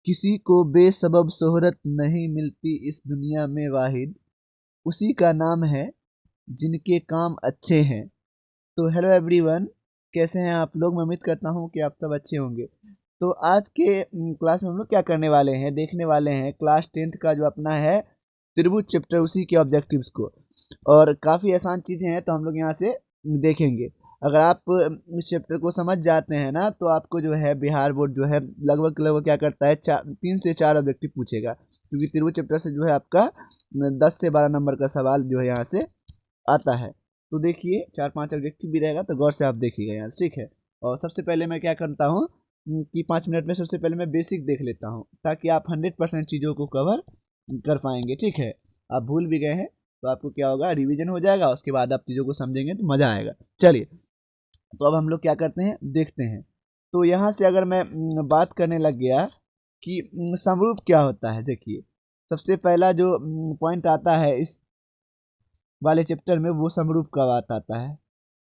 किसी को बेसबब शोहरत नहीं मिलती इस दुनिया में वाहिद, उसी का नाम है जिनके काम अच्छे हैं। तो हेलो एवरीवन, कैसे हैं आप लोग? मैं उम्मीद करता हूं कि आप सब अच्छे होंगे। तो आज के क्लास में हम लोग क्या करने वाले हैं, देखने वाले हैं क्लास 10th का जो अपना है त्रिभुज चैप्टर, उसी के ऑब्जेक्टिव्स को। और काफ़ी आसान चीज़ें हैं तो हम लोग यहाँ से देखेंगे। अगर आप इस चैप्टर को समझ जाते हैं ना, तो आपको जो है बिहार बोर्ड जो है लगभग लगभग क्या करता है, 3 से 4 ऑब्जेक्टिव पूछेगा, क्योंकि त्रिभुज चैप्टर से जो है आपका 10 से 12 नंबर का सवाल जो है यहाँ से आता है। तो देखिए 4-5 ऑब्जेक्टिव भी रहेगा, तो गौर से आप देखिएगा यहाँ से, ठीक है। और सबसे पहले मैं क्या करता हूँ कि 5 मिनट में सबसे पहले मैं बेसिक देख लेता हूँ, ताकि आप 100% चीज़ों को कवर कर पाएंगे, ठीक है। आप भूल भी गए हैं तो आपको क्या होगा, रिवीजन हो जाएगा, उसके बाद आप चीज़ों को समझेंगे तो मज़ा आएगा। चलिए, तो अब हम लोग क्या करते हैं, देखते हैं। तो यहाँ से अगर मैं बात करने लग गया कि समरूप क्या होता है, देखिए सबसे पहला जो पॉइंट आता है इस वाले चैप्टर में, वो समरूप का बात आता है।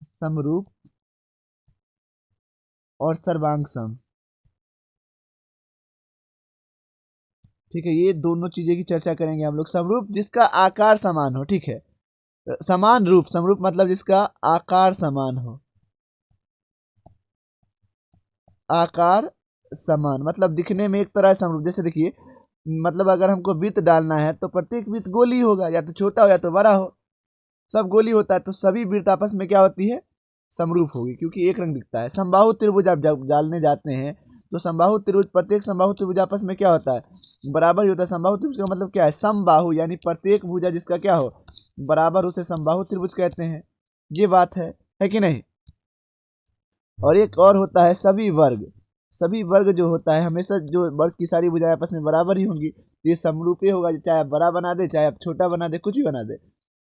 समरूप और सर्वांग सम, ठीक है, ये दोनों चीजें की चर्चा करेंगे हम लोग। समरूप जिसका आकार समान हो, ठीक है। समान रूप, समरूप मतलब जिसका आकार समान हो। आकार समान मतलब दिखने में एक तरह समरूप। जैसे देखिए, मतलब अगर हमको वृत्त डालना है तो प्रत्येक वृत्त गोली होगा, या तो छोटा हो या तो बड़ा हो। सब गोली होता है तो सभी वृत्त आपस में क्या होती है, समरूप होगी, क्योंकि एक रंग दिखता है। समबाहु त्रिभुज आप जब डालने जाते हैं तो समबाहु त्रिभुज, प्रत्येक समबाहु त्रिभुज आपस में क्या होता है, बराबर ही होता है। समबाहु त्रिभुज का मतलब क्या है, समबाहु यानी प्रत्येक भुजा जिसका क्या हो, बराबर, उसे समबाहु त्रिभुज कहते हैं। ये बात है कि नहीं। और एक और होता है सभी वर्ग। सभी वर्ग जो होता है, हमेशा जो वर्ग की सारी भुजाएं आपस में बराबर ही होंगी, तो ये समरूप ही होगा। चाहे आप बड़ा बना दे, चाहे आप छोटा बना दे, कुछ भी बना दे,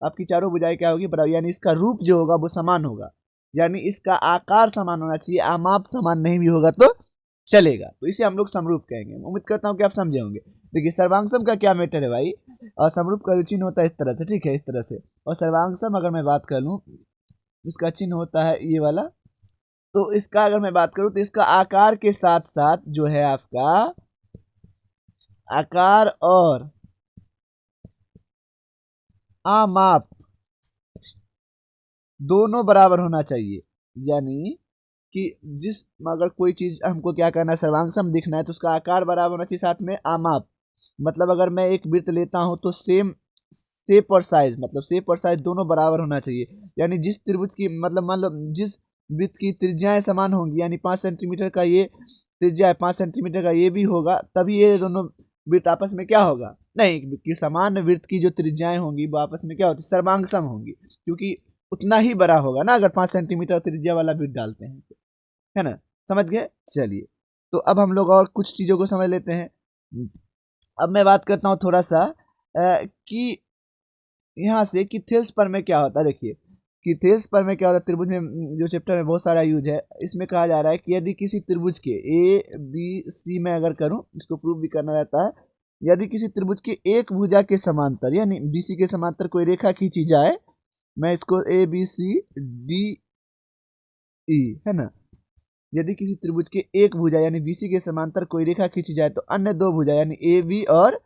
आपकी चारों भुजाएं क्या होगी, बराबर। यानी इसका रूप जो होगा वो समान होगा, यानी इसका आकार समान होना चाहिए। आमाप समान नहीं भी होगा तो चलेगा, तो इसे हम लोग समरूप कहेंगे। उम्मीद करता हूँ कि आप समझे होंगे। देखिए सर्वांगसम का क्या मैटर है भाई, और समरूप का जो चिन्ह होता है इस तरह से, ठीक है, इस तरह से। और सर्वांगसम अगर मैं बात कर लूँ, इसका चिन्ह होता है ये वाला। तो इसका अगर मैं बात करूं तो इसका आकार के साथ साथ जो है आपका आकार और आमाप दोनों बराबर होना चाहिए। यानी कि जिस, अगर कोई चीज हमको क्या करना है, सर्वांगसम दिखना है, तो उसका आकार बराबर होना चाहिए, साथ में आमाप। मतलब अगर मैं एक वृत्त लेता हूं तो सेम शेप और साइज, मतलब शेप और साइज दोनों बराबर होना चाहिए। यानी जिस त्रिभुज की, मतलब मान लो जिस वृत्त की त्रिज्याएं समान होंगी, यानी 5 सेंटीमीटर का ये त्रिज्या है, 5 सेंटीमीटर का ये भी होगा, तभी ये दोनों वृत्त आपस में क्या होगा, नहीं, कि समान वृत्त की जो त्रिज्याएं होंगी वो आपस में क्या होती, सर्वांगसम होंगी, क्योंकि उतना ही बड़ा होगा ना अगर 5 सेंटीमीटर त्रिज्या वाला वृत्त डालते हैं तो, है ना। समझ गए। चलिए, तो अब हम लोग और कुछ चीजों को समझ लेते हैं। अब मैं बात करता हूँ थोड़ा सा कि यहाँ से कि थेल्स पर में क्या होता है। देखिए कि थेल्स पर में क्या होता है, त्रिभुज में जो चैप्टर में बहुत सारा यूज है, इसमें कहा जा रहा है कि यदि किसी त्रिभुज के ए बी सी में अगर करूँ, इसको प्रूव भी करना रहता है, यदि किसी त्रिभुज के एक भुजा के समांतर यानी बी सी के समांतर कोई रेखा खींची जाए, मैं इसको ए बी सी डी ई, है ना, यदि किसी त्रिभुज के एक भुजा यानी बीसी के समांतर कोई रेखा खींची जाए तो अन्य दो भुजा यानी ए बी और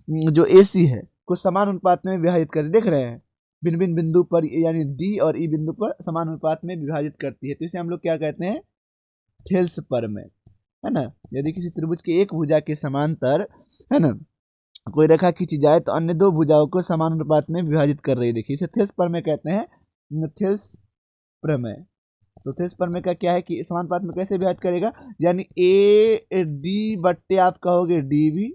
जो ए सी है को समान अनुपात में विभाजित कर, देख रहे हैं, भिन्न भिन्न बिंदु पर, यानी डी और ई बिंदु पर समान अनुपात में विभाजित करती है, तो इसे हम लोग क्या कहते हैं, थेल्स प्रमेय, है ना। यदि किसी त्रिभुज के एक भुजा के समांतर, है ना, कोई रेखा खींची जाए तो अन्य दो भुजाओं को समान अनुपात में विभाजित कर रही है, देखिए इसे थेल्स प्रमेय कहते हैं, थेल्स प्रमेय। तो थेल्स प्रमेय का क्या है कि समानुपात में कैसे विभाजित करेगा, यानी ए डी बट्टे आप कहोगे डी भी,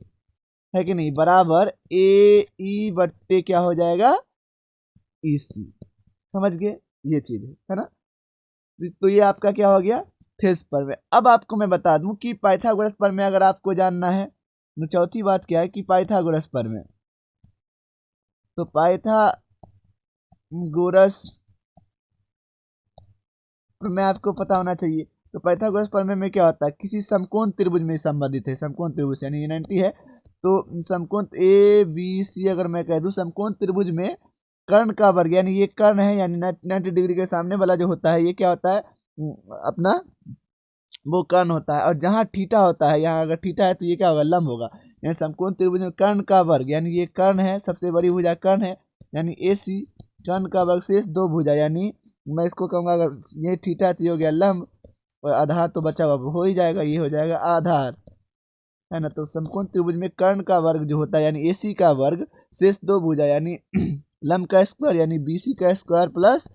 है कि नहीं, बराबर ए ई बट्टे क्या हो जाएगा, ई सी। समझ गए, ये चीज है ना। तो ये आपका क्या हो गया, थेल्स प्रमेय। अब आपको मैं बता दूं कि पाइथागोरस प्रमेय अगर आपको जानना है, तो चौथी बात क्या है कि पाइथागोरस प्रमेय, तो पाइथागोरस प्रमेय आपको पता होना चाहिए। तो पाइथागोरस प्रमेय में क्या होता है, किसी समकोण त्रिभुज में संबंधित है, समकोण त्रिभुज यानी ये 90 है, तो समकोण ए बी सी अगर मैं कह दूं, समकोण त्रिभुज में कर्ण का वर्ग, यानी ये कर्ण है, यानी 90 डिग्री के सामने वाला जो होता है ये क्या होता है, अपना वो कर्ण होता है। और जहाँ थीटा होता है, यहाँ अगर थीटा है तो ये क्या होगा, लंब होगा। यानी समकोण त्रिभुज में कर्ण का वर्ग, यानी ये कर्ण है, सबसे बड़ी भुजा कर्ण है, यानी AC, कर्ण का वर्ग शेष दो भुजा, यानी मैं इसको कहूँगा अगर ये थीटा है तो ये हो गया लंब, और आधार तो बचा हुआ हो ही जाएगा, ये हो जाएगा आधार, है ना। तो समकोण त्रिभुज में कर्ण का वर्ग जो होता है यानी AC का वर्ग शेष दो भुजा, यानी लंब का स्क्वायर यानी BC का स्क्वायर प्लस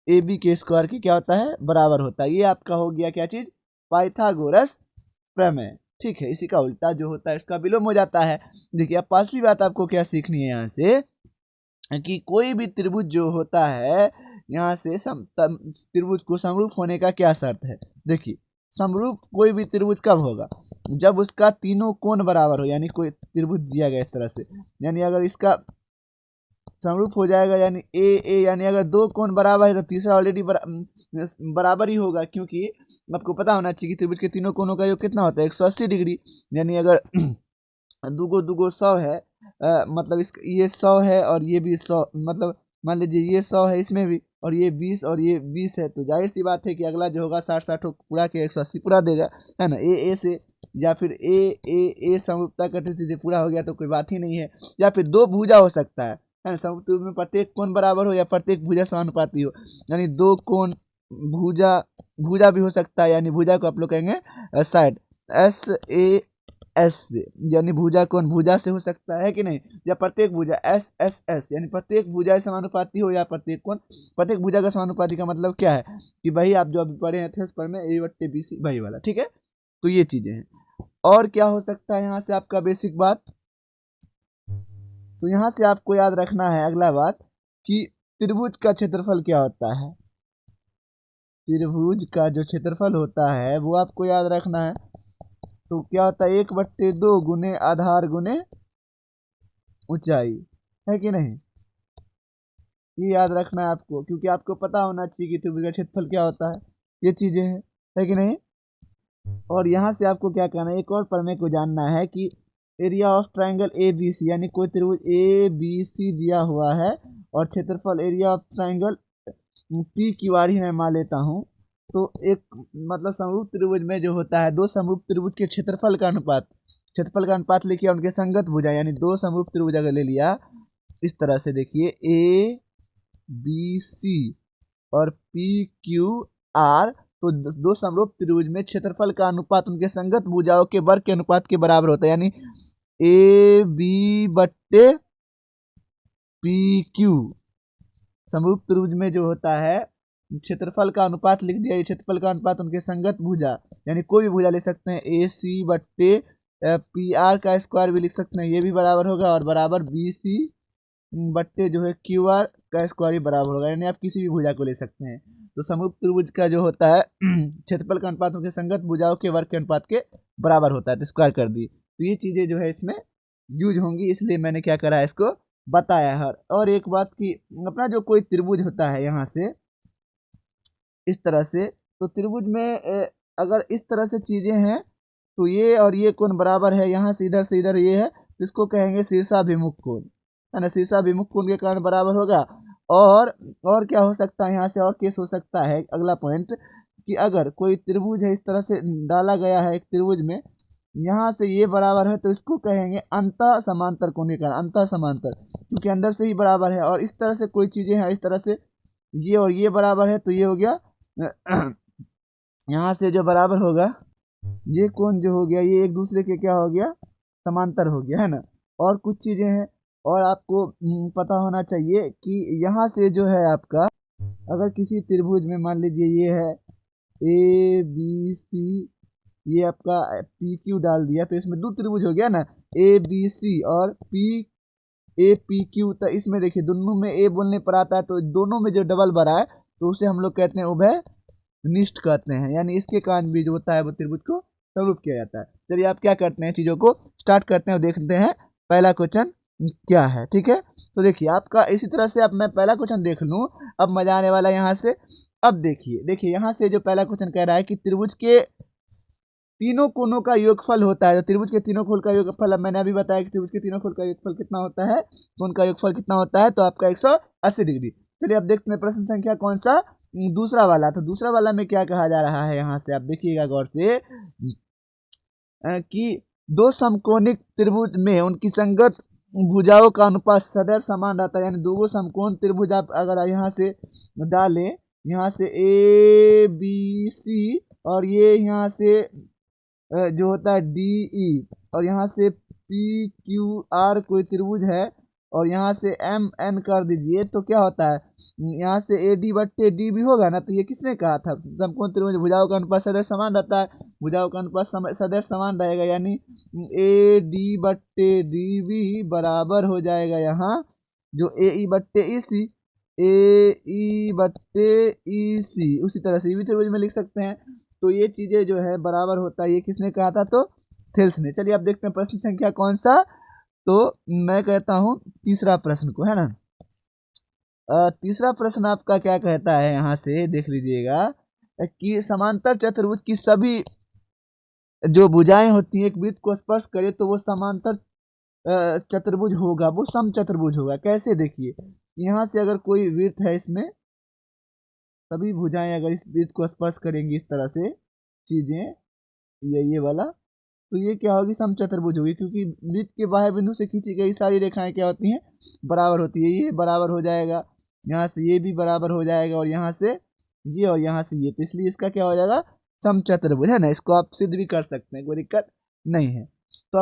AB के स्क्वायर के क्या होता है, बराबर होता है। ये आपका हो गया क्या चीज, पाइथागोरस प्रमेय। ठीक है, इसी का उल्टा जो होता है इसका विलोम हो जाता है। देखिए अब पांचवी बात आपको क्या सीखनी है यहाँ से, कि कोई भी त्रिभुज जो होता है यहाँ से त्रिभुज को समरूप होने का क्या शर्त है। देखिए समरूप कोई भी त्रिभुज कब होगा, जब उसका तीनों कोण बराबर हो, यानी कोई त्रिभुज दिया गया इस तरह से, यानी अगर इसका समरूप हो जाएगा, यानी ए यानी अगर दो कोण बराबर है तो तीसरा ऑलरेडी बराबर ही होगा, क्योंकि आपको पता होना चाहिए कि त्रिभुज के तीनों कोणों का योग कितना होता है, 180 डिग्री। यानी अगर दुगो 100 है, मतलब इस ये 100 है और ये भी 100, मतलब मान लीजिए ये 100 है इसमें भी, और ये 20 और ये 20 है, तो जाहिर सी बात है कि अगला जो होगा 60 पूरा के 180 पूरा देगा, है ना। ए से या फिर ए समरूपता कटे सीधे पूरा हो गया तो कोई बात ही नहीं है। या फिर दो भुजा हो सकता है ना, समरूप में प्रत्येक कोण बराबर हो या प्रत्येक भुजा समानुपाती हो, यानी दो कोण भुजा भी हो सकता है, यानी भुजा को आप लोग कहेंगे साइड, SAS से, यानी भुजा कोण भुजा से हो सकता है कि नहीं, या प्रत्येक भुजा SSS, यानी प्रत्येक भुजा समानुपाती हो, या प्रत्येक कोण प्रत्येक भुजा का समानुपाती का मतलब क्या है कि भाई आप जो अभी पढ़े हैं थे उस पर में A/BC भाई वाला, ठीक है। तो ये चीजें हैं। और क्या हो सकता है यहाँ से आपका बेसिक बात, तो यहाँ से आपको याद रखना है अगला बात कि त्रिभुज का क्षेत्रफल क्या होता है। त्रिभुज का जो क्षेत्रफल होता है वो आपको याद रखना है, तो क्या होता है 1/2 गुने आधार गुने ऊंचाई, है कि नहीं, ये याद रखना है आपको, क्योंकि आपको पता होना चाहिए कि त्रिभुज का क्षेत्रफल क्या होता है, ये चीजें हैं, है कि नहीं। और यहाँ से आपको क्या करना है, एक और प्रमेय को जानना है कि एरिया ऑफ ट्राइंगल ABC, यानी कोई त्रिभुज ABC दिया हुआ है और क्षेत्रफल एरिया ऑफ ट्राइंगल PQR ही मैं मान लेता हूँ, तो एक मतलब समरूप त्रिभुज में जो होता है, दो समरूप त्रिभुज के क्षेत्रफल का अनुपात लिखिए, उनके संगत भुजा, यानी दो समरूप त्रिभुज अगर ले लिया इस तरह से, देखिए ABC और PQR, तो दो समरूप त्रिभुज में क्षेत्रफल का अनुपात उनके संगत भुजाओं के वर्ग के अनुपात के बराबर होता है, यानी AB/PQ। समरूप त्रिभुज में जो होता है क्षेत्रफल का अनुपात लिख दिया, ये क्षेत्रफल का अनुपात उनके संगत भुजा, यानी कोई भी भुजा ले सकते हैं, AC/PR का स्क्वायर भी लिख सकते हैं, ये भी बराबर होगा, और बराबर BC/ जो है QR का स्क्वायर ही बराबर होगा, यानी आप किसी भी भुजा को ले सकते हैं। तो समरूप त्रिभुज का जो होता है क्षेत्रफल का अनुपात उनके संगत भुजाओं के वर्ग के अनुपात के बराबर होता है, तो स्क्वायर कर दी। तो ये चीजें जो है इसमें यूज होंगी, इसलिए मैंने क्या करा है इसको बताया है। और एक बात की, अपना जो कोई त्रिभुज होता है यहाँ से इस तरह से, तो त्रिभुज में अगर इस तरह से चीजें हैं तो ये और ये कोण बराबर है, यहाँ से इधर ये है, इसको कहेंगे शीर्षाभिमुख कोण, है ना। शीर्षाभिमुख कोण के कारण बराबर होगा। और क्या हो सकता है, यहाँ से और केस हो सकता है, अगला पॉइंट, कि अगर कोई त्रिभुज है इस तरह से डाला गया है एक त्रिभुज में, यहाँ से ये बराबर है तो इसको कहेंगे अंतः समांतर कोण के कारण, अंतः समांतर, क्योंकि अंदर से ही बराबर है। और इस तरह से कोई चीजें हैं इस तरह से, ये और ये बराबर है, तो ये हो गया यहाँ से जो बराबर होगा ये कोण जो हो गया, ये एक दूसरे के क्या हो गया, समांतर हो गया, है ना। और कुछ चीजें हैं, और आपको पता होना चाहिए कि यहाँ से जो है आपका, अगर किसी त्रिभुज में मान लीजिए ये है ABC, ये आपका PQ डाल दिया, तो इसमें दो त्रिभुज हो गया ना, ABC और APQ। तो इसमें देखिए दोनों में A बोलने पर आता है, तो दोनों में जो डबल बरा है तो उसे हम लोग कहते हैं उभय निष्ठ कहते हैं, यानी इसके कारण भी जो होता है वो त्रिभुज को समरूप किया जाता है। चलिए आप क्या करते हैं, चीजों को स्टार्ट करते हैं और देखते हैं पहला क्वेश्चन क्या है, ठीक है। तो देखिए आपका इसी तरह से, अब मैं पहला क्वेश्चन देख लूं, अब मजा आने वाला यहाँ से। अब देखिए यहाँ से जो पहला क्वेश्चन कह रहा है कि त्रिभुज के तीनों कोणों का योगफल होता है, तो त्रिभुज के तीनों कोण का योगफल, अब मैंने अभी बताया कि त्रिभुज के तीनों कोण का योगफल कितना होता है, कोण का योगफल कितना होता है, तो आपका 180 डिग्री। चलिए अब देखते हैं प्रश्न संख्या कौन सा, दूसरा वाला, तो दूसरा वाला में क्या कहा जा रहा है, यहाँ से आप देखिएगा गौर से कि दो समकोणिक त्रिभुज में उनकी संगत भुजाओं का अनुपात सदैव समान रहता है। यानी दो समकोण त्रिभुज आप अगर यहाँ से डालें, यहाँ से ए बी सी और ये यहाँ से जो होता है डी ई, और यहाँ से पी क्यू आर कोई त्रिभुज है और यहाँ से एम एन कर दीजिए, तो क्या होता है, यहाँ से ए डी बट्टे डी भी होगा ना। तो ये किसने कहा था, समकोण त्रिभुज भुजाओं का अनुपात सदैव समान रहता है, भुजाओं का अनुपात सदैव समान रहेगा, यानी ए डी बट्टे डी बी बराबर हो जाएगा यहाँ जो ए ई बट्टे ई सी, ए ई बट्टे ई सी। उसी तरह से भी त्रिभुज में लिख सकते हैं। तो ये चीज़ें जो है बराबर होता है, ये किसने कहा था, तो थेल्स ने। चलिए अब देखते हैं प्रश्न संख्या कौन सा, तो मैं कहता हूँ तीसरा प्रश्न को, है ना। तीसरा प्रश्न आपका क्या कहता है, यहाँ से देख लीजिएगा कि समांतर चतुर्भुज की सभी जो भुजाएं होती हैं एक वृत्त को स्पर्श करे तो वो समांतर चतुर्भुज होगा, वो सम चतुर्भुज होगा। कैसे, देखिए यहाँ से अगर कोई वृत्त है, इसमें सभी भुजाएं अगर इस वृत्त को स्पर्श करेंगी इस तरह से चीजें, ये वाला, तो ये क्या होगी, सम चतुर्भुज होगी, क्योंकि वृत्त के बाह्य बिंदु से खींची गई सारी रेखाएं क्या होती हैं, बराबर होती है। ये बराबर हो जाएगा, यहाँ से ये भी बराबर हो जाएगा, और यहाँ से ये और यहाँ से ये, तो इसलिए इसका क्या हो जाएगा, सम चतुर्भुज, है ना। इसको आप सिद्ध भी कर सकते हैं, कोई दिक्कत नहीं है। तो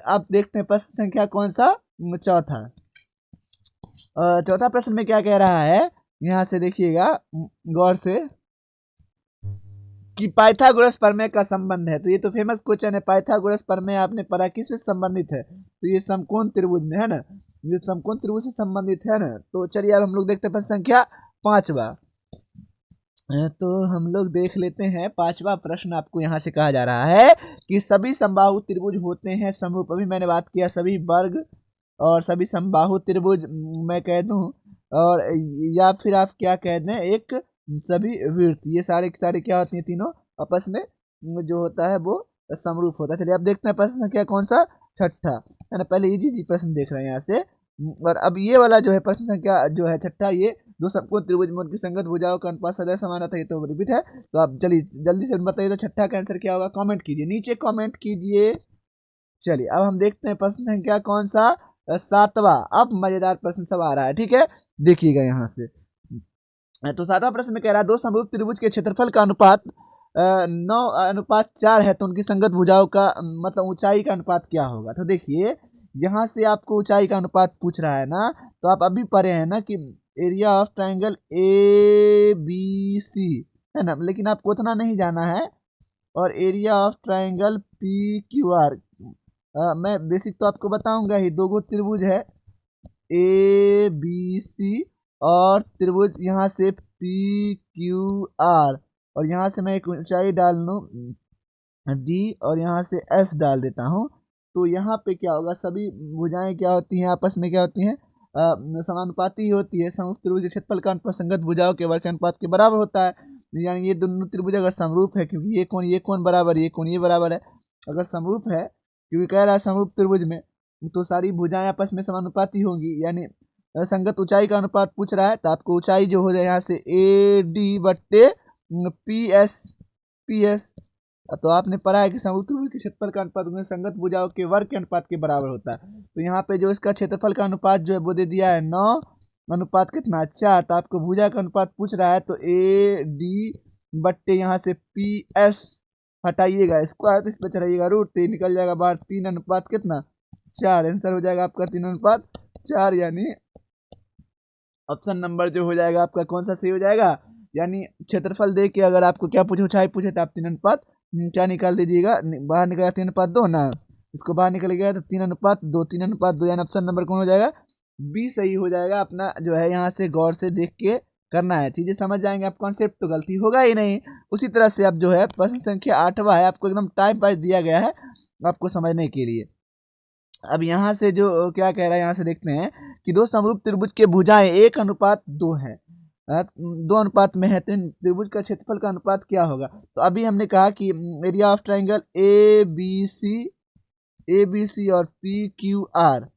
आप देखते हैं प्रश्न संख्या कौन सा, चौथा। चौथा प्रश्न में क्या कह रहा है, यहाँ से देखिएगा गौर से कि पाइथागोरस प्रमेय का संबंध है। तो ये तो फेमस क्वेश्चन है, पाइथागोरस प्रमेय आपने पढ़ा, किससे संबंधित है, तो ये समकोण त्रिभुज में, है ना, ये समकोण त्रिभुज से संबंधित है ना। तो चलिए अब हम लोग देखते हैं प्रश्न संख्या पांचवा। तो हम लोग देख लेते हैं पांचवा प्रश्न। आपको यहाँ से कहा जा रहा है कि सभी समबाहु त्रिभुज होते हैं समरूप। अभी मैंने बात किया सभी वर्ग और सभी समबाहु त्रिभुज मैं कह दूं, और या फिर आप क्या कह दें, एक सभी वृत्त, ये सारे क्या होती हैं, तीनों आपस में जो होता है वो समरूप होता है। चलिए अब देखते हैं प्रश्न संख्या कौन सा, छठा, है ना। पहले इजी प्रश्न देख रहे हैं यहाँ से, और अब ये वाला जो है प्रश्न संख्या जो है छठा, ये दो समकोण त्रिभुज में उनकी संगत भुजाओं का अनुपात सदैव समान रहता है, ये तो रिपीट है। तो आप चलिए जल्दी से बताइए, तो छठा का आंसर क्या होगा, कमेंट कीजिए, नीचे कमेंट कीजिए। चलिए अब हम देखते हैं प्रश्न संख्या कौन सा, सातवां। अब मजेदार प्रश्न सब आ रहा है, ठीक है, देखिएगा यहाँ से। तो सातवां प्रश्न में कह रहा है दो समरूप त्रिभुज के क्षेत्रफल का अनुपात 9:4 है, तो उनकी संगत भुजाओं का मतलब ऊंचाई का अनुपात क्या होगा। तो देखिए यहाँ से आपको ऊंचाई का अनुपात पूछ रहा है ना, तो आप अभी पढ़े हैं ना कि area of triangle A B C, है ना, लेकिन आपको उतना नहीं जाना है। और area of triangle P Q R, मैं बेसिक तो आपको बताऊंगा ही। दो त्रिभुज है ए बी सी और त्रिभुज यहाँ से पी क्यू आर, और यहाँ से मैं एक ऊंचाई डाल लूँ डी और यहाँ से एस डाल देता हूँ। तो यहाँ पे क्या होगा, सभी भुजाएं क्या होती हैं, आपस में क्या होती हैं, समानुपाती होती है। समरूप त्रिभुज के क्षेत्रफल का अनुपात संगत भुजाओं के वर्ग के अनुपात के बराबर होता है। यानी ये दोनों त्रिभुज अगर समरूप है, क्योंकि ये कोण बराबर, ये कोण ये बराबर है, अगर समरूप है, क्योंकि कह रहा है समरूप त्रिभुज में, तो सारी भुजाएं आपस में समानुपाती होंगी, यानी संगत ऊंचाई का अनुपात पूछ रहा है। तो आपको ऊंचाई जो हो जाए यहाँ से ए डी बट्टे पी एस, तो आपने पढ़ा है कि समरूप त्रिभुज के क्षेत्रफल का अनुपात संगत भुजाओं के वर्ग के अनुपात के बराबर होता है। तो यहाँ पे जो इसका क्षेत्रफल का अनुपात जो है वो दे दिया है 9 अनुपात कितना 4। तो आपको भुजा का अनुपात पूछ रहा है, तो ए डी बट्टे यहाँ से पी एस हटाइएगा, स्क्वायर तो इस पर चढ़ाइएगा रूट, तो निकल जाएगा बाहर 3 अनुपात कितना 4। आंसर हो जाएगा आपका 3 अनुपात 4, यानी ऑप्शन नंबर जो हो जाएगा आपका कौन सा सही हो जाएगा। यानी क्षेत्रफल दे के अगर आपको क्या पूछे, ऊंचाई पूछे, तो आप 3 अनुपात क्या निकाल दीजिएगा, बाहर निकलेगा 3 अनुपात 2 ना, इसको बाहर निकल गया तो 3 अनुपात 2, 3 अनुपात 2, यानी ऑप्शन नंबर कौन हो जाएगा, बी सही हो जाएगा। अपना जो है यहाँ से गौर से देख के करना है, चीजें समझ जाएंगे आप, कॉन्सेप्ट तो गलती होगा ही नहीं। उसी तरह से अब जो है प्रश्न संख्या 8वां है, आपको एकदम टाइम पास दिया गया है आपको समझने के लिए। अब यहाँ से जो क्या कह रहा है, यहाँ से देखते हैं कि दो समरूप त्रिभुज के भुजाएं 1:2 है, 2 अनुपात में है, तो त्रिभुज का क्षेत्रफल का अनुपात क्या होगा। तो अभी हमने कहा कि area of triangle A B C और पी क्यू आर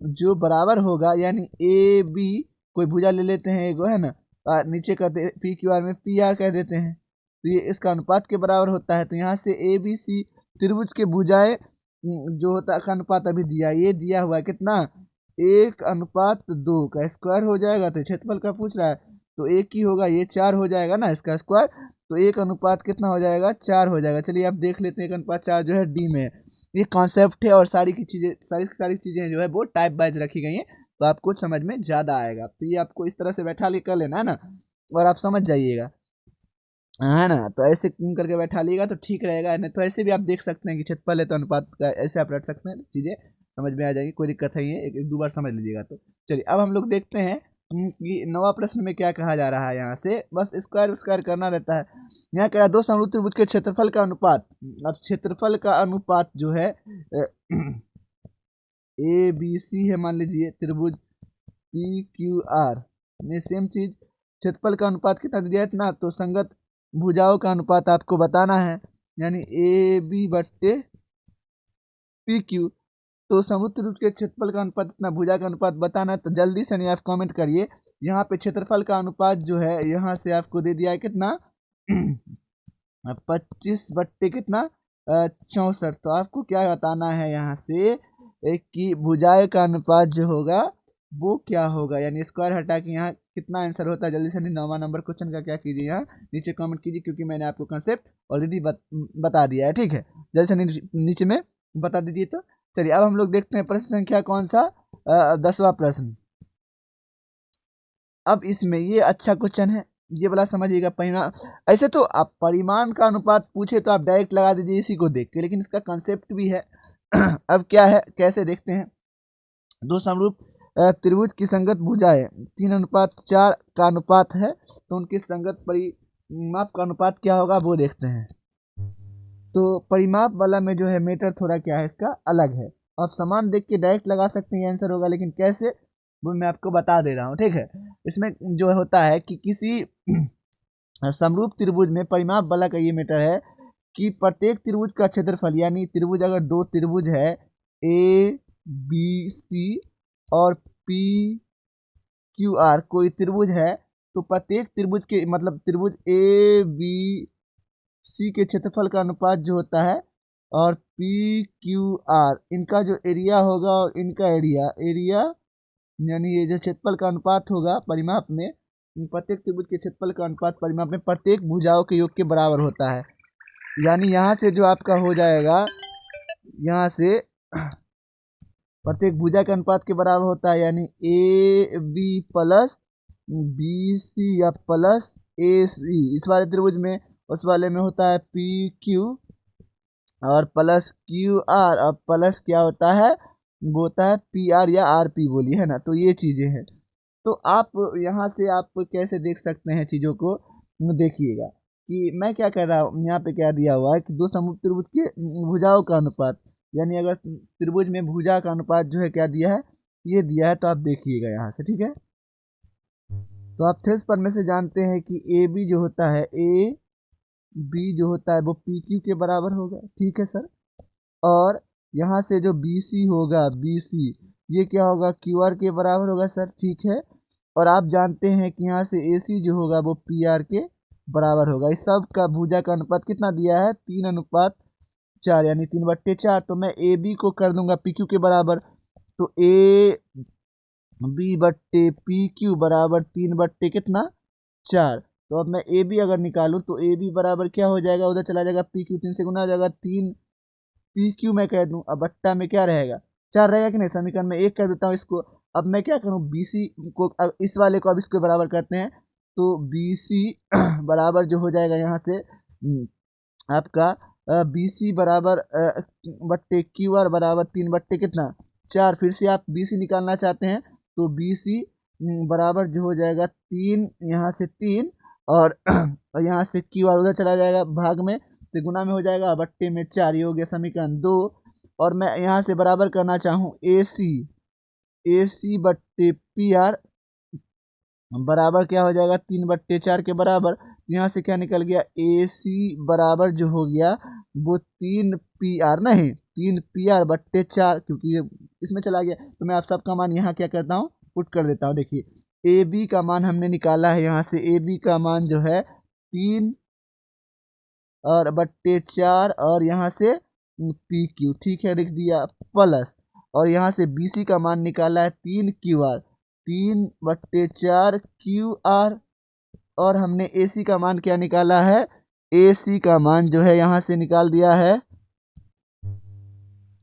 जो बराबर होगा, यानी ए बी कोई भुजा ले लेते हैं एगो, है ना, नीचे का पी क्यू आर में पी आर कह देते हैं, तो ये इसका अनुपात के बराबर होता है। तो यहाँ से ए बी सी त्रिभुज के भुजाएं जो होता है का अनुपात अभी दिया, ये दिया हुआ है कितना 1:2 का स्क्वायर हो जाएगा। तो क्षेत्रफल का पूछ रहा है तो एक ही होगा, ये 4 हो जाएगा ना इसका स्क्वायर, तो 1 अनुपात कितना हो जाएगा 4 हो जाएगा। चलिए आप देख लेते हैं 1:4 जो है डी में है। ये कॉन्सेप्ट है और सारी की सारी चीज़ें जो है वो टाइप वाइज रखी गई हैं, तो आपको समझ में ज़्यादा आएगा। तो ये आपको इस तरह से बैठा ले कर लेना है ना, और आप समझ जाइएगा, है ना। तो ऐसे करके बैठा लिएगा तो ठीक रहेगा। नहीं तो ऐसे भी आप देख सकते हैं कि क्षेत्रफल है तो अनुपात का ऐसे आप रख सकते हैं, चीज़ें समझ में आ जाएगी, कोई दिक्कत नहीं है, एक दो बार समझ लीजिएगा। तो चलिए अब हम लोग देखते हैं कि 9वां प्रश्न में क्या कहा जा रहा है। यहाँ से बस स्क्वायर स्क्वायर करना रहता है। यहाँ कह रहा है दो समरूप त्रिभुज के क्षेत्रफल का अनुपात। अब क्षेत्रफल का अनुपात जो है ए बी सी है, मान लीजिए त्रिभुज पी क्यू आर में सेम चीज क्षेत्रफल का अनुपात कितना दिया है इतना, तो संगत भुजाओं का अनुपात आपको बताना है, यानी ए बी बट्टे पी क्यू। तो समरूप त्रिभुज के क्षेत्रफल का अनुपात इतना, भुजा का अनुपात बताना है। तो जल्दी से नहीं आप कमेंट करिए। यहाँ पे क्षेत्रफल का अनुपात जो है यहाँ से आपको दे दिया है कितना 25 बट्टे कितना 64। तो आपको क्या बताना है यहाँ से कि भुजाएं का अनुपात जो होगा वो क्या होगा, यानी स्क्वायर हटा के यहाँ कितना आंसर होता है। जल्दी से 9वां नंबर क्वेश्चन का क्या कीजिए, यहाँ नीचे कमेंट कीजिए, क्योंकि मैंने आपको कंसेप्ट ऑलरेडी बता दिया है, ठीक है। जल्दी से नीचे में बता दीजिए। तो चलिए अब हम लोग देखते हैं प्रश्न संख्या कौन सा 10वां प्रश्न। अब इसमें ये अच्छा क्वेश्चन है, ये वाला समझिएगा। परिमाण ऐसे तो आप परिमाण का अनुपात पूछे तो आप डायरेक्ट लगा दीजिए इसी को देख के, लेकिन इसका कंसेप्ट भी है। अब क्या है कैसे देखते हैं। दो समरूप त्रिभुज की संगत भुजाएं 3:4 का अनुपात है, तो उनकी संगत परिमाप का अनुपात क्या होगा वो देखते हैं। तो परिमाप वाला में जो है मीटर थोड़ा क्या है इसका अलग है। आप समान देख के डायरेक्ट लगा सकते हैं, आंसर होगा, लेकिन कैसे वो मैं आपको बता दे रहा हूँ, ठीक है। इसमें जो होता है कि किसी समरूप त्रिभुज में परिमाप वाला का ये मीटर है कि प्रत्येक त्रिभुज का क्षेत्रफल, यानी त्रिभुज अगर दो त्रिभुज है ए बी सी और पी क्यू आर कोई त्रिभुज है, तो प्रत्येक त्रिभुज के मतलब त्रिभुज ए बी सी के क्षेत्रफल का अनुपात जो होता है और पी क्यू आर इनका जो एरिया होगा और इनका एरिया यानी ये जो क्षेत्रफल का अनुपात होगा परिमाप में, प्रत्येक त्रिभुज के क्षेत्रफल का अनुपात परिमाप में प्रत्येक भुजाओं के योग के बराबर होता है। यानी यहाँ से जो आपका हो जाएगा, यहाँ से प्रत्येक भुजा के अनुपात के बराबर होता है, यानी A B plus B C या प्लस ए सी इस वाले त्रिभुज में, उस वाले में होता है पी क्यू और प्लस क्यू आर और प्लस क्या होता है वो होता है पी आर या आर पी बोली, है ना। तो ये चीज़ें हैं। तो आप यहाँ से आप कैसे देख सकते हैं चीज़ों को, देखिएगा कि मैं क्या कर रहा हूँ। यहाँ पे क्या दिया हुआ है कि दो समरूप त्रिभुज के भुजाओं का अनुपात, यानी अगर त्रिभुज में भुजा का अनुपात जो है क्या दिया है, ये दिया है। तो आप देखिएगा यहाँ से, ठीक है। तो आप थेल्स पर में से जानते हैं कि ए बी जो होता है ए बी जो होता है वो पी क्यू के बराबर होगा, ठीक है सर। और यहाँ से जो बी सी होगा बी सी ये क्या होगा क्यू आर के बराबर होगा सर, ठीक है। और आप जानते हैं कि यहाँ से ए सी जो होगा वो पी आर के बराबर होगा। इस सब का भुजा का अनुपात कितना दिया है 3:4 यानी 3/4। तो मैं ए बी को कर दूंगा पी क्यू के बराबर, तो ए बी बट्टे पी क्यू बराबर 3/4। तो अब मैं ए बी अगर निकालूं तो ए बी बराबर क्या हो जाएगा, उधर चला जाएगा पी क्यू 3 से गुना हो जाएगा 3 पी क्यू मैं कह दूं। अब बट्टा में क्या रहेगा 4 रहेगा कि नहीं, समीकरण में 1 कर देता हूँ इसको। अब मैं क्या करूँ बी सी को, अब इस वाले को अब इसके बराबर करते हैं, तो बी सी बराबर जो हो जाएगा यहाँ से आपका बी सी बराबर बट्टे क्यू आर बराबर 3/4। फिर से आप बी सी निकालना चाहते हैं तो बी सी बराबर जो हो जाएगा 3 यहाँ से 3 और यहाँ से क्यू आर उधर चला जाएगा भाग में से गुना में हो जाएगा बट्टे में 4। ये हो गया समीकरण 2। और मैं यहाँ से बराबर करना चाहूँ ए सी बट्टे पी आर बराबर क्या हो जाएगा 3/4 के बराबर। यहाँ से क्या निकल गया ए सी बराबर जो हो गया वो 3 पी आर नहीं 3 पी आर बट्टे 4, क्योंकि ये इसमें चला गया। तो मैं आप सबका मान यहाँ क्या करता हूँ पुट कर देता हूँ। देखिए ए बी का मान हमने निकाला है। यहाँ से ए बी का मान जो है 3/4 और यहाँ से पी क्यू, ठीक है, लिख दिया, प्लस, और यहाँ से बी सी का मान निकाला है 3 क्यू आर, 3/4 क्यू आर, और हमने ए सी का मान क्या निकाला है, ए सी का मान जो है यहाँ से निकाल दिया है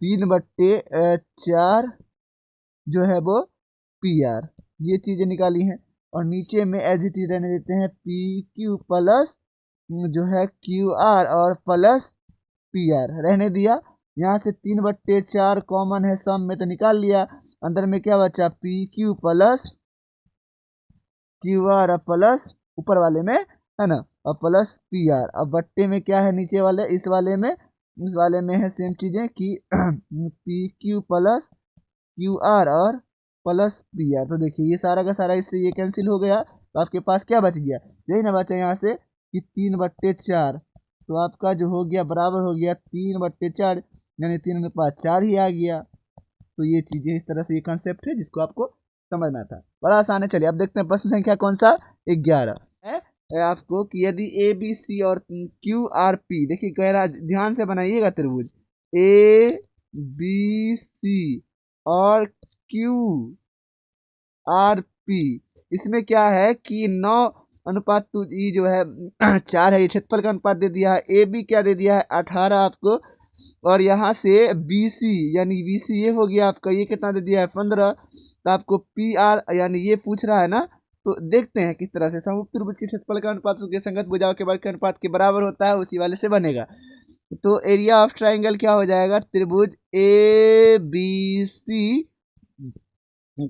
3/4 जो है वो पी आर। ये चीज़ें निकाली हैं, और नीचे में एज इट इज रहने देते हैं पी क्यू प्लस जो है क्यू आर और प्लस पी आर रहने दिया। यहाँ से 3/4 कॉमन है, सम में तो निकाल लिया, अंदर में क्या बचा, P Q plus Q R plus ऊपर वाले में है ना, और प्लस पी आर। अब बट्टे में क्या है नीचे वाले, इस वाले में है सेम चीज़ें कि P Q plus Q R और प्लस पी आर। तो देखिए ये सारा का सारा इससे ये कैंसिल हो गया, तो आपके पास क्या बच गया, यही ना बचा यहाँ से कि 3/4, तो आपका जो हो गया बराबर हो गया 3/4, यानी 3 में 5 4 ही आ गया। तो ये चीज़ें इस तरह से ये कंसेप्ट है जिसको आपको समझना था, बड़ा आसान है। चलिए अब देखते हैं प्रश्न संख्या कौन सा, 11 है आपको कि यदि ए बी सी और क्यू आर पी, देखिए कह रहा, ध्यान से बनाइएगा त्रिभुज ए बी सी और क्यू आर पी, इसमें क्या है कि 9:2 जो है 4 है, ये क्षेत्रफल का अनुपात दे दिया है। ए बी क्या दे दिया है 18 आपको, और यहाँ से बी सी यानी बी सी ये हो गया आपका, ये कितना दे दिया है 15। तो आपको पी आर यानी ये पूछ रहा है ना, तो देखते हैं किस तरह से समरूप त्रिभुज के क्षेत्रफल का अनुपात उसके संगत भुजाओं के वर्ग के अनुपात के बराबर होता है, उसी वाले से बनेगा। तो एरिया ऑफ ट्राइंगल क्या हो जाएगा, त्रिभुज ए बी सी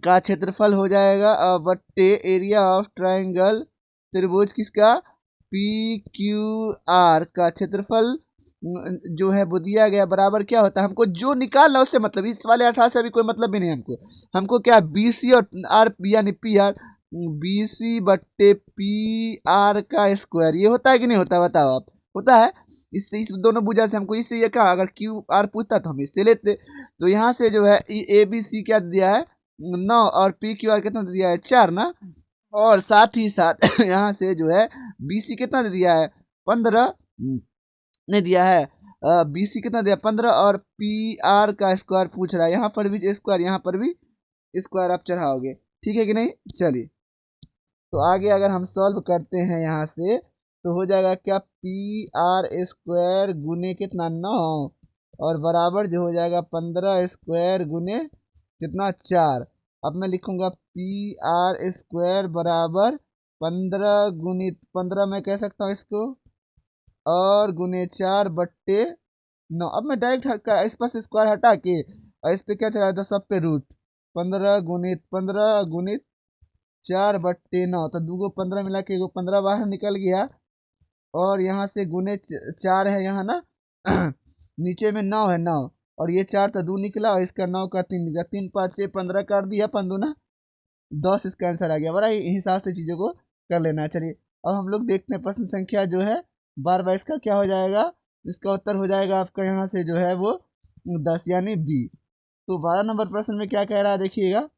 का क्षेत्रफल हो जाएगा बट्टे एरिया ऑफ ट्राइंगल त्रिभुज किसका, पी क्यू आर का क्षेत्रफल जो है वो दिया गया, बराबर क्या होता है, हमको जो निकालना उससे मतलब, इस वाले 18 से अभी कोई मतलब भी नहीं हमको क्या बी सी और आर यानी पी आर, बी सी बट्टे पी आर का स्क्वायर, ये होता है कि नहीं होता, बताओ आप, होता है। इससे इस दोनों भुजा से हमको इससे ये कहा, अगर क्यू आर पूछता तो हम इससे लेते। तो यहाँ से जो है ए बी सी क्या दिया है 9 और पी क्यू आर कितना दे दिया है 4 ना, और साथ ही साथ यहाँ से जो है बी सी कितना दे दिया है 15 ने दिया है, बी सी कितना दिया 15, और पी आर का स्क्वायर पूछ रहा है, यहाँ पर भी स्क्वायर, यहाँ पर भी स्क्वायर आप चढ़ाओगे, ठीक है कि नहीं। चलिए तो आगे अगर हम सॉल्व करते हैं यहाँ से, तो हो जाएगा क्या, पी आर स्क्वायर गुने कितना 9 और बराबर जो हो जाएगा 15 स्क्वायर गुने कितना 4। अब मैं लिखूंगा पी आर स्क्वायर बराबर 15 गुणित 15, मैं कह सकता हूँ इसको, और गुने 4/9। अब मैं डायरेक्ट इस पर से स्क्वायर हटा के और इस पे क्या चला था, सब पे रूट, 15 गुणित 15 गुणित 4/9, तो 2 को 15 मिला के 15 बाहर निकल गया, और यहाँ से गुने 4 है यहाँ ना नीचे में 9 है 9, और ये 4 तो 2 निकला, और इसका 9 का 3 निकला, 3 5 6 15 कर दिया, 15 10, इसका आंसर आ गया। बड़ा ही हिसाब से चीज़ों को कर लेना है। चलिए अब हम लोग देखते हैं प्रश्न संख्या जो है 12, इसका क्या हो जाएगा, इसका उत्तर हो जाएगा आपका यहाँ से जो है वो 10 यानी बी। तो 12 नंबर प्रश्न में क्या कह रहा है देखिएगा,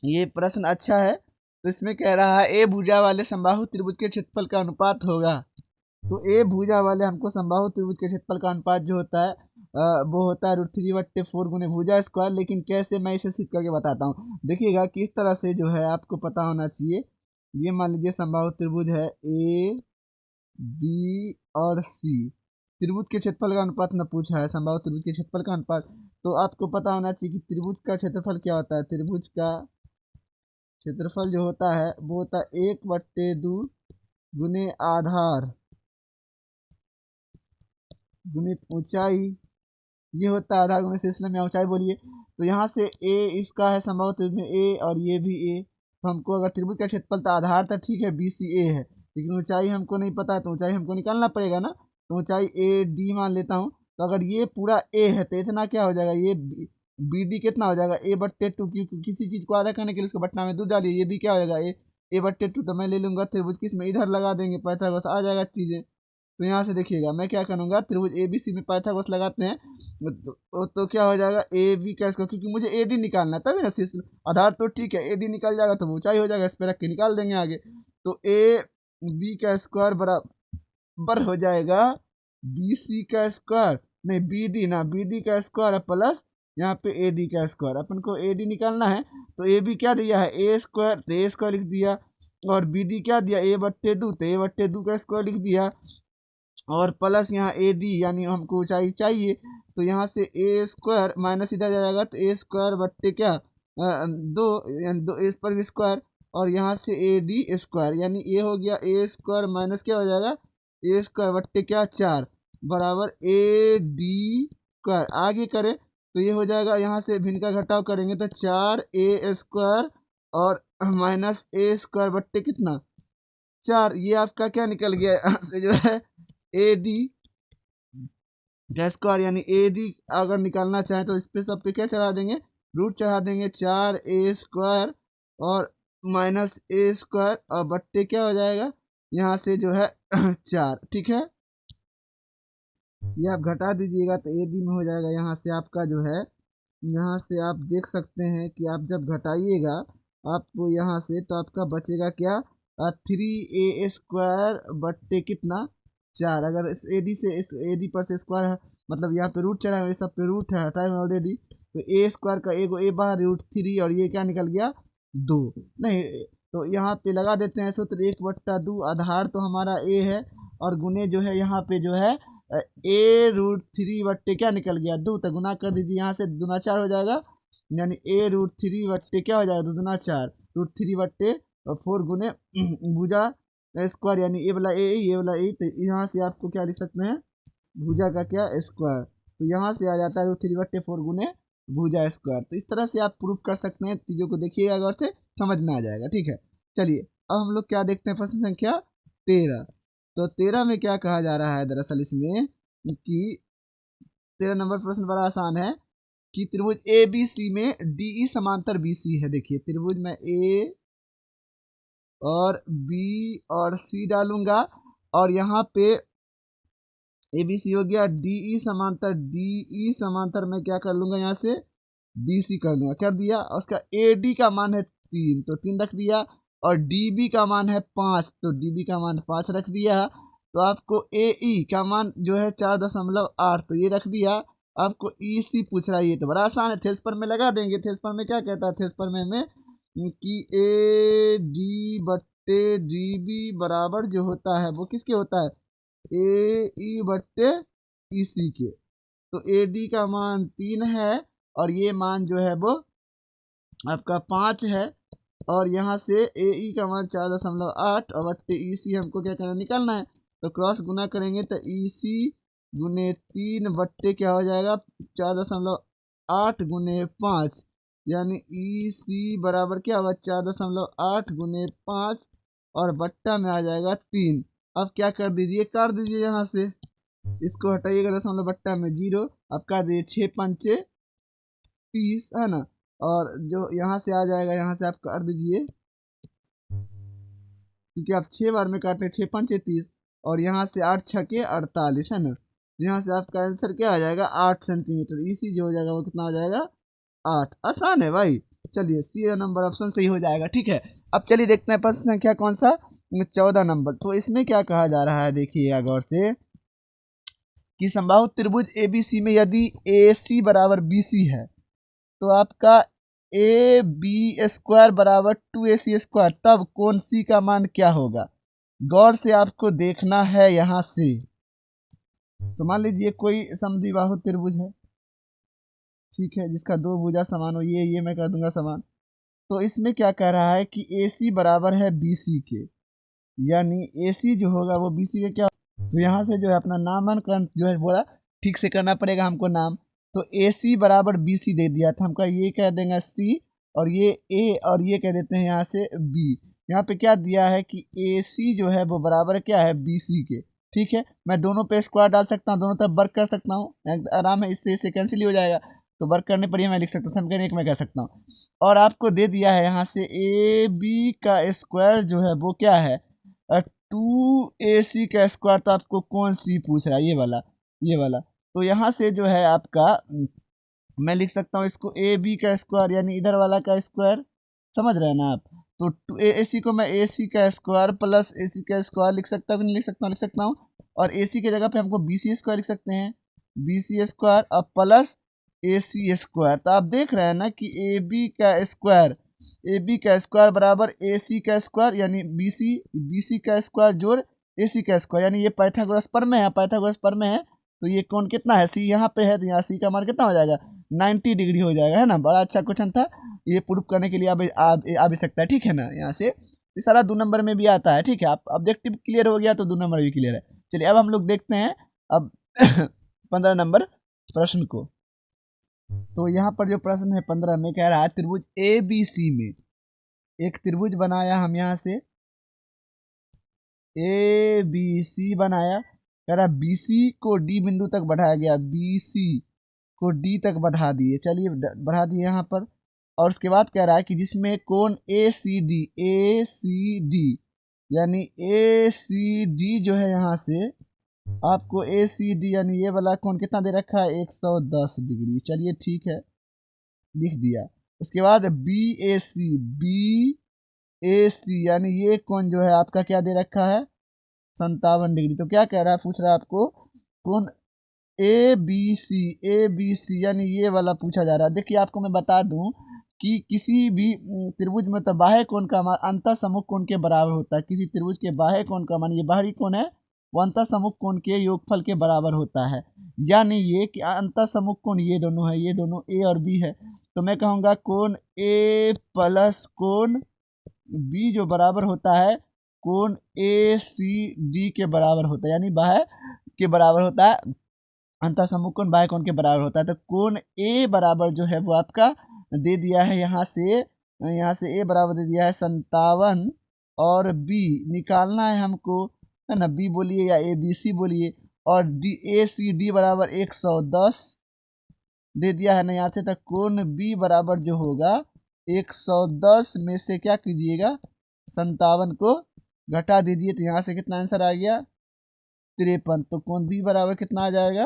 ये प्रश्न अच्छा है। तो इसमें कह रहा है ए भुजा वाले समबाहु त्रिभुज के क्षेत्रफल का अनुपात होगा। तो ए भुजा वाले हमको समबाहु त्रिभुज के क्षेत्रफल का अनुपात जो होता है वो होता है √3/4 गुने भुजा स्क्वायर। लेकिन कैसे, मैं इसे सिद्ध करके बताता हूँ, देखिएगा किस तरह से जो है आपको पता होना चाहिए। ये मान लीजिए समबाहु त्रिभुज है ए बी और सी, त्रिभुज के क्षेत्रफल का अनुपात न पूछा है, समबाहु त्रिभुज के क्षेत्रफल का अनुपात। तो आपको पता होना चाहिए कि त्रिभुज का क्षेत्रफल क्या होता है, त्रिभुज का क्षेत्रफल जो होता है वो होता है 1/2 गुने आधार गुणित ऊंचाई, ये होता है आधार गुणे शीर्षलंब या ऊंचाई बोलिए। तो यहाँ से ए इसका है संभव त्रिभुज में ए और ये भी ए, तो हमको अगर त्रिभुज का क्षेत्रफल तो आधार तो ठीक है बी सी ए है, लेकिन ऊंचाई हमको नहीं पता है, तो ऊंचाई हमको निकालना पड़ेगा ना। तो ऊंचाई ए डी मान लेता हूँ, तो अगर ये पूरा ए है तो इतना क्या हो जाएगा, ये बी डी कितना हो जाएगा a/2, क्योंकि किसी चीज़ को आधा करने के लिए उसको बट्टा में 2 डालिए, ये भी क्या हो जाएगा a/2। तो मैं ले लूँगा त्रिभुज किस में, इधर लगा देंगे, पैसा बस आ जाएगा चीज़ें। तो यहाँ से देखिएगा मैं क्या करूँगा, त्रिभुज ए बी सी में पाइथागोरस लगाते हैं तो क्या हो जाएगा, ए बी का स्क्वायर, क्योंकि मुझे ए डी निकालना है तभी ना, आधार तो ठीक है, ए डी निकल जाएगा तो वो ऊंचाई हो जाएगा, इस पर रख के निकाल देंगे आगे। तो ए बी का स्क्वायर बराबर हो जाएगा बी सी का स्क्वायर, नहीं बी डी ना, बी डी का स्क्वायर प्लस यहाँ पे ए डी का स्क्वायर। अपन को ए डी निकालना है तो ए बी क्या दिया है, ए स्क्वायर, तो ए स्क्वायर लिख दिया, और बी डी क्या दिया, ए बट्टे दो, तो ए बट्टे दो का स्क्वायर लिख दिया, और प्लस यहाँ ए डी यानी हमको ऊंचाई चाहिए, तो यहाँ से ए स्क्वायर माइनस इधर जाएगा तो ए स्क्वायर बट्टे क्या दो, यानी दो इस पर भी स्क्वायर, और यहाँ से ए डी स्क्वायर, यानी ये हो गया ए स्क्वायर माइनस क्या हो जाएगा, ए स्क्वायर बट्टे क्या 4 बराबर ए डी स्क्वायर। आगे करें तो ये हो जाएगा, यहाँ से भिन्न का घटाव करेंगे तो 4 ए स्क्वायर और माइनस ए स्क्वायर बट्टे कितना 4, ये आपका क्या निकल गया यहाँ से जो है ए डी का स्क्वायर, यानी ए डी अगर निकालना चाहें तो इस पे सब पे क्या चढ़ा देंगे, रूट चढ़ा देंगे, 4 ए स्क्वायर और माइनस ए स्क्वायर और बट्टे क्या हो जाएगा यहाँ से जो है 4। ठीक है, ये आप घटा दीजिएगा तो ए डी में हो जाएगा, यहाँ से आपका जो है, यहाँ से आप देख सकते हैं कि आप जब घटाइएगा आपको यहाँ से, तो आपका बचेगा क्या 3 ए स्क्वायर बट्टे कितना 4। अगर इस ए डी से, इस ए डी पर से स्क्वायर है, मतलब यहाँ पे रूट चला है, सब पे रूट है, हटाए में ऑलरेडी, तो ए स्क्वायर का ए बाहर √3, और ये क्या निकल गया 2, नहीं तो यहाँ पे लगा देते हैं सूत्र 1/2, आधार तो हमारा ए है, और गुने जो है यहाँ पे जो है a√3 बट्टे क्या निकल गया 2, तो गुना कर दीजिए, यहाँ से दूना 4 हो जाएगा, यानी a√3 बट्टे क्या हो जाएगा, दूना 4, √3 बट्टे 4 गुने भुजा स्क्वायर, यानी ये वाला ए, ये वाला ए, तो यहाँ से आपको क्या लिख सकते हैं, भुजा का क्या स्क्वायर, तो यहाँ से आ जाता है √3/4 गुने भुजा स्क्वायर। तो इस तरह से आप प्रूफ कर सकते हैं, चीज़ों को देखिएगा अगर से समझ में आ जाएगा। ठीक है, चलिए अब हम लोग क्या देखते हैं, प्रश्न संख्या 13। तो 13 में क्या कहा जा रहा है, दरअसल इसमें कि 13 नंबर प्रश्न बड़ा आसान है कि त्रिभुज ए बी सी में डी ई समांतर बी सी है। देखिए त्रिभुज में ए और बी और सी डालूंगा, और यहाँ पे ए बी सी हो गया, डी ई समांतर मैं क्या कर लूँगा, यहाँ से बी सी कर लूँगा, कर दिया, और उसका ए डी का मान है 3, तो 3 रख दिया, और डी बी का मान है 5, तो डी बी का मान 5 रख दिया। तो आपको ए ई का मान जो है 4.8, तो ये रख दिया। आपको ई सी पूछ रहा है, ये तो बड़ा आसान है, थेल्सपर में लगा देंगे। थेल्सपर में क्या कहता है, थेल्सपर में हमें कि ए डी बट्टे डी बी बराबर जो होता है वो किसके होता है, ए ई बट्टे ई सी के। तो ए डी का मान 3 है, और ये मान जो है वो आपका 5 है, और यहाँ से ए ई का मान 4.8 और बट्टे ई सी हमको क्या करना, निकालना है। तो क्रॉस गुना करेंगे तो ई सी गुने 3 बट्टे क्या हो जाएगा 4.8 गुने 5, यानी ई सी बराबर क्या होगा 4.8 गुने 5, और बट्टा में आ जाएगा 3। अब क्या कर दीजिए, काट दीजिए, यहाँ से इसको हटाइएगा, दशमलव बट्टा में 0, अब काट दीजिए 6 पंचे 30 है ना, और जो यहाँ से आ जाएगा, यहाँ से आप काट दीजिए, क्योंकि आप 6 बार में काटते हैं, 6 पंचे 30, और यहाँ से 8 छके 48 है ना, यहाँ से आपका आंसर क्या आ जाएगा 8 सेंटीमीटर। इसी जो हो जाएगा वो कितना हो जाएगा 8। आसान है भाई, चलिए सी नंबर ऑप्शन सही हो जाएगा। ठीक है, अब चलिए देखते हैं प्रश्न संख्या कौन सा, 14 नंबर। तो इसमें क्या कहा जा रहा है, देखिए गौर से, कि समबाहु त्रिभुज ए बी सी में यदि ए सी बराबर बी सी है, तो आपका ए बी स्क्वायर बराबर 2ac स्क्वायर, तब कोण सी का मान क्या होगा। गौर से आपको देखना है यहाँ से। तो मान लीजिए कोई समद्विबाहु त्रिभुज है, ठीक है, जिसका 2 भुजा समान हो, ये मैं कर दूंगा समान। तो इसमें क्या कह रहा है कि ए सी बराबर है बी सी के, यानी ए सी जो होगा वो बी सी के क्या, तो यहाँ से जो है अपना नामांकन जो है बोला ठीक से करना पड़ेगा हमको नाम। तो ए सी बराबर बी सी दे दिया, तो हमका ये कह देंगे सी, और ये ए, और ये कह देते हैं यहाँ से बी। यहाँ पे क्या दिया है कि ए सी जो है वो बराबर क्या है बी सी के। ठीक है, मैं दोनों पे स्क्वायर डाल सकता हूँ, दोनों तरफ वर्क कर सकता हूँ, आराम है, इससे कैंसिल ही हो जाएगा। तो वर्क करने पर ही मैं लिख सकता हूँ, समीकरण 1 में कह सकता हूँ। और आपको दे दिया है यहाँ से ए बी का स्क्वायर जो है वो क्या है 2ac का स्क्वायर, तो आपको कौन सी पूछ रहा है, ये वाला। तो यहाँ से जो है आपका मैं लिख सकता हूँ इसको ए बी का स्क्वायर, यानी इधर वाला का स्क्वायर, समझ रहे हैं ना आप। तो ए सी को मैं ए सी का स्क्वायर प्लस ए सी का स्क्वायर लिख सकता हूँ कि नहीं लिख सकता हूँ, लिख सकता हूँ। और ए सी की जगह पे हमको बी सी स्क्वायर लिख सकते हैं, बी सी स्क्वायर और प्लस ए सी स्क्वायर। तो आप देख रहे हैं ना कि ए बी का स्क्वायर बराबर ए सी का स्क्वायर, यानी बी सी का स्क्वायर जोड़ ए सी का स्क्वायर, यानी ये पाइथागोरस पर में है, पाइथागोरस पर में है। तो ये कौन कितना है, सी यहाँ पे है, तो यहाँ सी का मान कितना हो जाएगा, 90 डिग्री हो जाएगा, है ना। बड़ा अच्छा क्वेश्चन था, ये प्रूफ करने के लिए आ भी सकता है, ठीक है ना। यहाँ से ये सारा 2 नंबर में भी आता है, ठीक है। आप ऑब्जेक्टिव क्लियर हो गया तो 2 नंबर भी क्लियर है। चलिए अब हम लोग देखते हैं अब 15 नंबर प्रश्न को। तो यहाँ पर जो प्रश्न है 15 में कह रहा है त्रिभुज ए बी सी में एक त्रिभुज बनाया हम, यहाँ से ए बी सी बनाया, कह रहा बी सी को डी बिंदु तक बढ़ाया गया, बी सी को डी तक बढ़ा दिए, चलिए बढ़ा दिए यहाँ पर। और उसके बाद कह रहा है कि जिसमें कोण ए सी डी यानी ए सी डी जो है, यहाँ से आपको ए सी डी यानी ये वाला कोण कितना दे रखा है, 110 डिग्री। चलिए ठीक है, लिख दिया। उसके बाद बी ए सी यानी ये कोण जो है आपका क्या दे रखा है, 57 डिग्री। तो क्या कह रहा है, पूछ रहा है आपको कोण ए बी सी यानी ये वाला पूछा जा रहा है। देखिए आपको मैं बता दूं कि किसी भी त्रिभुज में तो बाह्य कोण का मान अंतः सम्मुख कोण के बराबर होता है। किसी त्रिभुज के बाह्य कोण का मान, ये बाहरी कोण है, वो अंतः सम्मुख कोण के योगफल के बराबर होता है। यानी ये कि अंतः सम्मुख कोण ये दोनों है, ये दोनों ए और बी है। तो मैं कहूँगा कोण ए प्लस कोण बी जो बराबर होता है कोण ए सी डी के बराबर होता है, यानी बाह्य के बराबर होता है, अंतः सम्मुख कोण बाह्य कोण के बराबर होता है। तो कोण ए बराबर जो है वो आपका दे दिया है, यहाँ से ए बराबर दे दिया है 57, और बी निकालना है हमको, है ना। बी बोलिए या ए बी सी बोलिए, और डी ए सी डी बराबर 110 दे दिया है ना। यहाँ से तक कोण बी बराबर जो होगा 110 में से क्या कीजिएगा, 57 को घटा दीजिए, तो यहाँ से कितना आंसर आ गया, 53। तो कोण बी बराबर कितना आ जाएगा,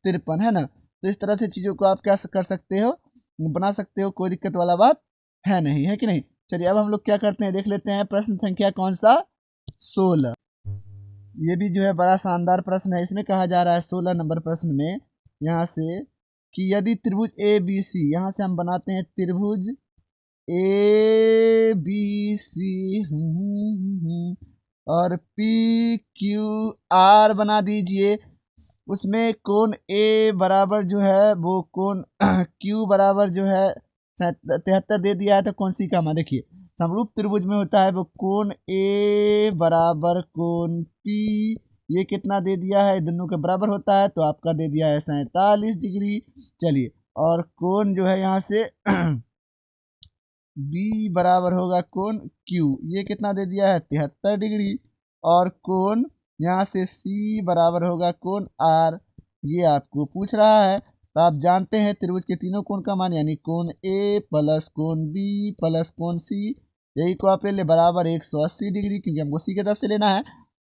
53, है ना। तो इस तरह से चीज़ों को आप क्या कर सकते हो, बना सकते हो, कोई दिक्कत वाला बात है नहीं, है कि नहीं। चलिए अब हम लोग क्या करते हैं, देख लेते हैं प्रश्न संख्या कौन सा, 16। ये भी जो है बड़ा शानदार प्रश्न है। इसमें कहा जा रहा है 16 नंबर प्रश्न में, यहाँ से कि यदि त्रिभुज ए बी सी, यहाँ से हम बनाते हैं त्रिभुज ए बी सी और पी क्यू आर बना दीजिए। उसमें कोण ए बराबर जो है वो कोण क्यू बराबर जो है 73 दे दिया है। तो कौन सी का मान, देखिए समरूप त्रिभुज में होता है वो कोण ए बराबर कोण पी, ये कितना दे दिया है, दोनों के बराबर होता है, तो आपका दे दिया है 47 डिग्री। चलिए, और कोण जो है यहाँ से बी बराबर होगा कोण क्यू, ये कितना दे दिया है 73 डिग्री। और कोण यहाँ से सी बराबर होगा कोण आर, ये आपको पूछ रहा है। तो आप जानते हैं त्रिभुज के तीनों कोण का मान, यानी कोण ए प्लस कोण बी प्लस कोण सी, यही को आप ले ले बराबर 180 डिग्री, क्योंकि हमको सी की तरफ से लेना है।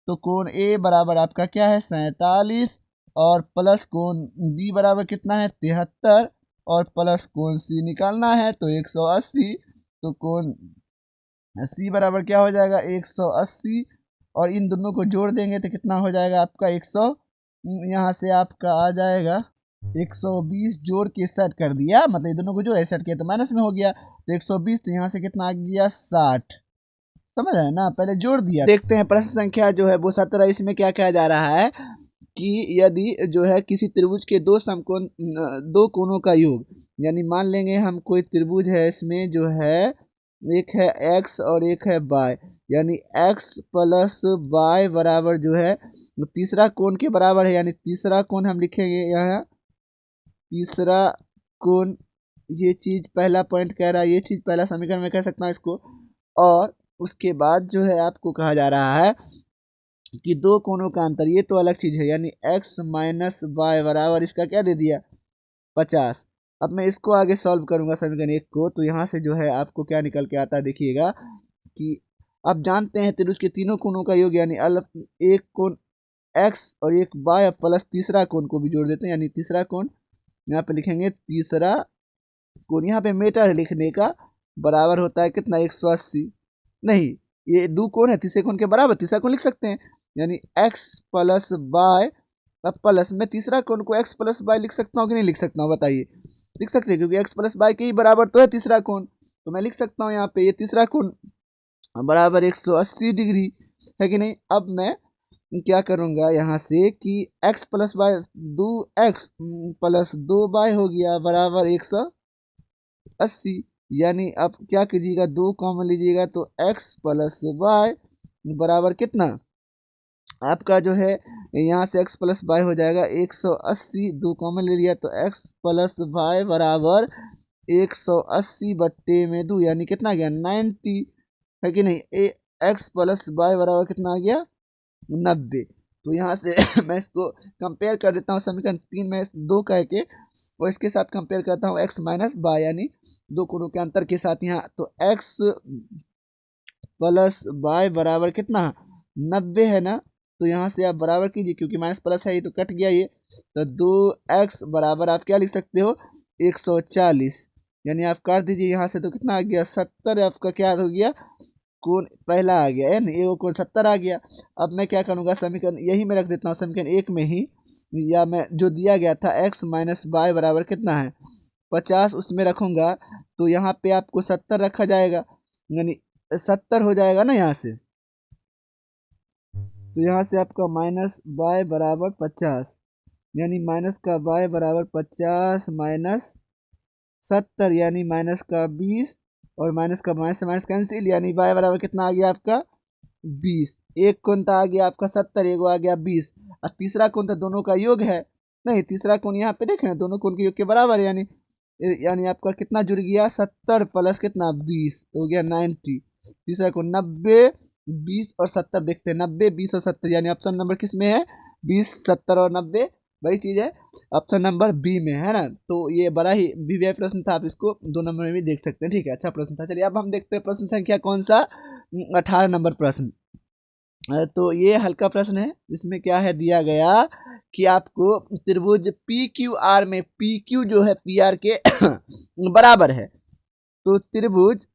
तो कोण ए बराबर आपका क्या है 47, और प्लस कोण बी बराबर कितना है 73, और प्लस कोण सी निकालना है तो 180। तो कोण सी बराबर क्या हो जाएगा 180, और इन दोनों को जोड़ देंगे तो कितना हो जाएगा आपका 100, यहाँ से आपका आ जाएगा 120, जोड़ के सेट कर दिया, मतलब ये दोनों को जोड़ सेट किया तो माइनस में हो गया, तो 120, तो यहाँ से कितना आ गया 60, समझ आए ना, पहले जोड़ दिया। देखते हैं प्रश्न संख्या जो है वो 17। इसमें क्या कहा जा रहा है कि यदि जो है किसी त्रिभुज के दो कोणों का योग, यानी मान लेंगे हम कोई त्रिभुज है, इसमें जो है एक है एक्स और एक है वाई, यानी एक्स प्लस वाई बराबर जो है तीसरा कोण के बराबर है, यानी तीसरा कोण हम लिखेंगे यहाँ, तीसरा कोण, ये चीज़ पहला पॉइंट कह रहा है, ये चीज़ पहला समीकरण में कह सकता हूँ इसको। और उसके बाद जो है आपको कहा जा रहा है कि दो कोणों का अंतर, ये तो अलग चीज़ है, यानी x माइनस वाई बराबर इसका क्या दे दिया 50। अब मैं इसको आगे सॉल्व करूंगा समीकरण 1 को, तो यहाँ से जो है आपको क्या निकल के आता है, देखिएगा कि आप जानते हैं त्रिभुज के तीनों कोणों का योग यानी अलग एक कोण x और एक y प्लस तीसरा कोण को भी जोड़ देते हैं, यानी तीसरा कोण यहाँ पे लिखेंगे तीसरा कोण, यहाँ पे मीटर लिखने का बराबर होता है कितना 180, नहीं ये दो कोण है तीसरे कोण के बराबर तीसरा कोण लिख सकते हैं, यानी x प्लस वाई प्लस मैं तीसरा कोण को x प्लस वाई लिख सकता हूँ कि नहीं लिख सकता हूँ बताइए, लिख सकते हैं क्योंकि x प्लस वाई के ही बराबर तो है तीसरा कोण, तो मैं लिख सकता हूँ यहाँ पे ये तीसरा कोण बराबर 180 डिग्री है कि नहीं। अब मैं क्या करूँगा यहाँ से कि x plus Y 2x plus 2y हो गया बराबर 180, यानी अब क्या कीजिएगा 2 कॉमन लीजिएगा तो x प्लस वाई बराबर कितना आपका जो है यहाँ से x प्लस वाई हो जाएगा 180, 2 कॉमन ले लिया तो x प्लस वाई बराबर 180/2 यानी कितना गया 90 है कि नहीं। x प्लस वाई बराबर कितना आ गया 90। तो यहाँ से मैं इसको कंपेयर कर देता हूँ समीकरण 3 में 2 कह के और इसके साथ कंपेयर करता हूँ x माइनस वाई यानी दो कोणों के अंतर के साथ यहाँ, तो x प्लस वाई बराबर कितना 90 है ना, तो यहाँ से आप बराबर कीजिए क्योंकि माइनस प्लस है ये तो कट गया ये, तो 2x बराबर आप क्या लिख सकते हो 140, यानी आप काट दीजिए यहाँ से तो कितना आ गया 70, आपका क्या हो गया कोण पहला आ गया है ना, ये कोण 70 आ गया। अब मैं क्या करूँगा समीकरण यही में रख देता हूँ समीकरण 1 में ही, या मैं जो दिया गया था x माइनस वाई बराबर कितना है 50 उसमें रखूँगा तो यहाँ पे आपको 70 रखा जाएगा यानी 70 हो जाएगा ना यहाँ से, तो यहाँ से आपका माइनस वाई बराबर 50 यानी माइनस का वाई बराबर 50 माइनस 70 यानी माइनस का 20 और माइनस का माइनस से माइनस कैंसिल यानी वाई बराबर कितना आ गया आपका 20। एक कोण तो आ गया आपका 70, एक आ गया 20 और तीसरा कोण तो दोनों का योग है, नहीं तीसरा कोण यहाँ पे देखें दोनों कोण के योग के बराबर है, यानी आपका कितना जुड़ गया 70 प्लस कितना 20 तो हो गया 90। तीसरा कोण 90 20 और 70 देखते हैं 90 20 और 70 यानी ऑप्शन नंबर किस में है 20 70 और 90 वही चीज़ है ऑप्शन नंबर बी में है ना। तो ये बड़ा ही वीवीआई प्रश्न था, आप इसको 2 नंबर में भी देख सकते हैं, ठीक है अच्छा प्रश्न था। चलिए अब हम देखते हैं प्रश्न संख्या कौन सा 18 नंबर प्रश्न। तो ये हल्का प्रश्न है, इसमें क्या है दिया गया कि आपको त्रिभुज पी क्यू आर में पी क्यू जो है पी आर के बराबर है, तो त्रिभुज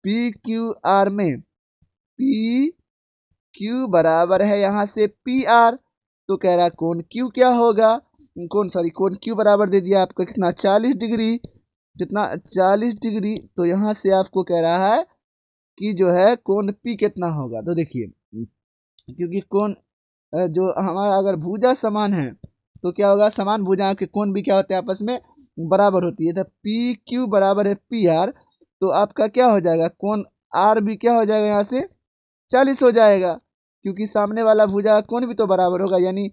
पी क्यू आर में पी क्यू बराबर है यहाँ से पी आर, तो कह रहा कोण क्यू क्या होगा कोण क्यू बराबर दे दिया आपका कितना 40 डिग्री, कितना 40 डिग्री, तो यहाँ से आपको कह रहा है कि जो है कोण पी कितना होगा। तो देखिए क्योंकि कोण जो हमारा अगर भुजा समान है तो क्या होगा समान भुजाओं के कोण भी क्या होते हैं आपस में बराबर होती है, तो पी क्यू बराबर है पी आर, तो आपका क्या हो जाएगा कोण आर भी क्या हो जाएगा यहाँ से 40 हो जाएगा क्योंकि सामने वाला भुजा कोण भी तो बराबर होगा, यानी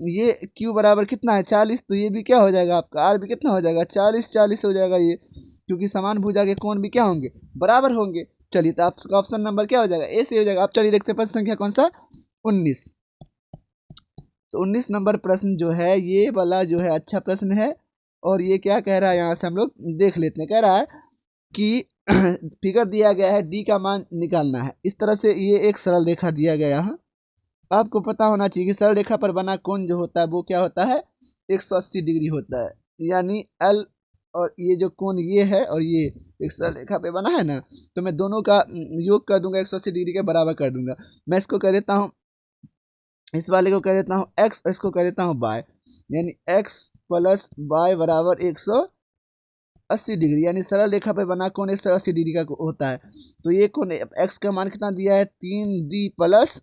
ये q बराबर कितना है 40, तो ये भी क्या हो जाएगा आपका r भी कितना हो जाएगा 40 हो जाएगा ये, क्योंकि समान भुजा के कोण भी क्या होंगे बराबर होंगे। चलिए तो आपका ऑप्शन नंबर क्या हो जाएगा ए से हो जाएगा। आप चलिए देखते हैं प्रश्न संख्या कौन सा 19। तो 19 नंबर प्रश्न जो है ये वाला जो है अच्छा प्रश्न है, और ये क्या कह रहा है यहाँ से हम लोग देख लेते हैं। कह रहा है कि फिगर दिया गया है डी का मान निकालना है, इस तरह से ये एक सरल रेखा दिया गया है। आपको पता होना चाहिए कि सरल रेखा पर बना कोण जो होता है वो क्या होता है 180 डिग्री होता है, यानी एल और ये जो कोण ये है और ये एक सरल रेखा पे बना है ना, तो मैं दोनों का योग कर दूंगा 180 डिग्री के बराबर कर दूंगा। मैं इसको कह देता हूँ इस वाले को कह देता हूँ एक्स, इसको कह देता हूँ वाई, यानी एक्स प्लस वाई बराबर 180 डिग्री, यानी सरल रेखा पे बना कोण 180 डिग्री का होता है। तो ये कोण एक्स का मान कितना दिया है 3d प्लस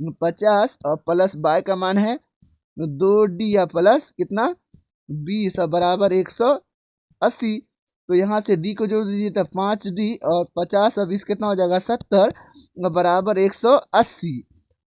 50 और प्लस वाई का मान है 2d या प्लस कितना 20 और बराबर 180। तो यहाँ से d को जोड़ दीजिए तो 5d और 50 और 20 कितना हो जाएगा 70 और बराबर 180।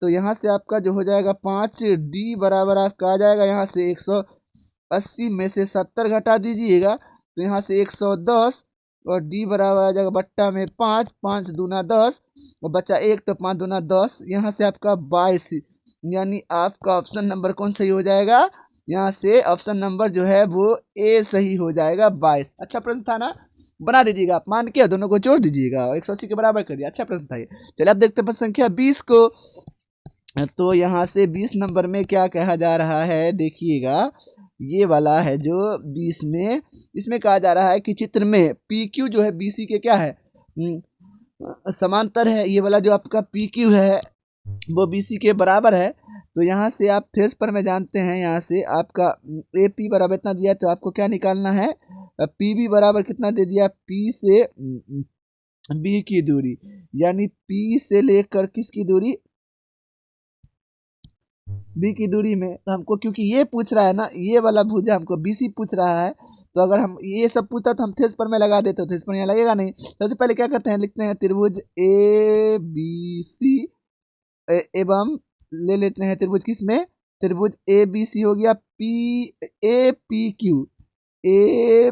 तो यहाँ से आपका जो हो जाएगा 5d बराबर आपका आ जाएगा यहाँ से 180 में से 70 घटा दीजिएगा तो यहाँ से 110 और d बराबर आ जाएगा बट्टा में 5, 5 दूना 10 और बचा 1 तो 5 दूना 10, यहाँ से आपका 22, यानी आपका ऑप्शन नंबर कौन सही हो जाएगा यहाँ से ऑप्शन नंबर जो है वो ए सही हो जाएगा 22। अच्छा प्रश्न था ना बना दीजिएगा, आप मान के दोनों को जोड़ दीजिएगा और 180 के बराबर कर दिया। अच्छा प्रश्न था ये। चलिए अब देखते हैं प्रश्न संख्या 20 को। तो यहाँ से 20 नंबर में क्या कहा जा रहा है, देखिएगा ये वाला है जो 20 में, इसमें कहा जा रहा है कि चित्र में पी क्यू जो है बीसी के क्या है, समांतर है। ये वाला जो आपका पी क्यू है वो बीसी के बराबर है। तो यहाँ से आप थ्रेस पर में जानते हैं, यहाँ से आपका ए पी बराबर इतना दिया, तो आपको क्या निकालना है, पी बी बराबर कितना दे दिया, पी से बी की दूरी, यानी पी से लेकर किसकी दूरी, बी की दूरी में। तो हमको क्योंकि ये पूछ रहा है ना, ये वाला भुजा हमको बीसी पूछ रहा है, तो अगर हम ये सब पूछता तो हम थ्रेस पर में लगा देते, तो थ्रेस पर यहाँ लगेगा नहीं। सबसे पहले क्या करते हैं, लिखते हैं त्रिभुज ए बी सी एवं ले लेते हैं त्रिभुज किस में, त्रिभुज ए बी सी हो गया पी ए पी क्यू, ए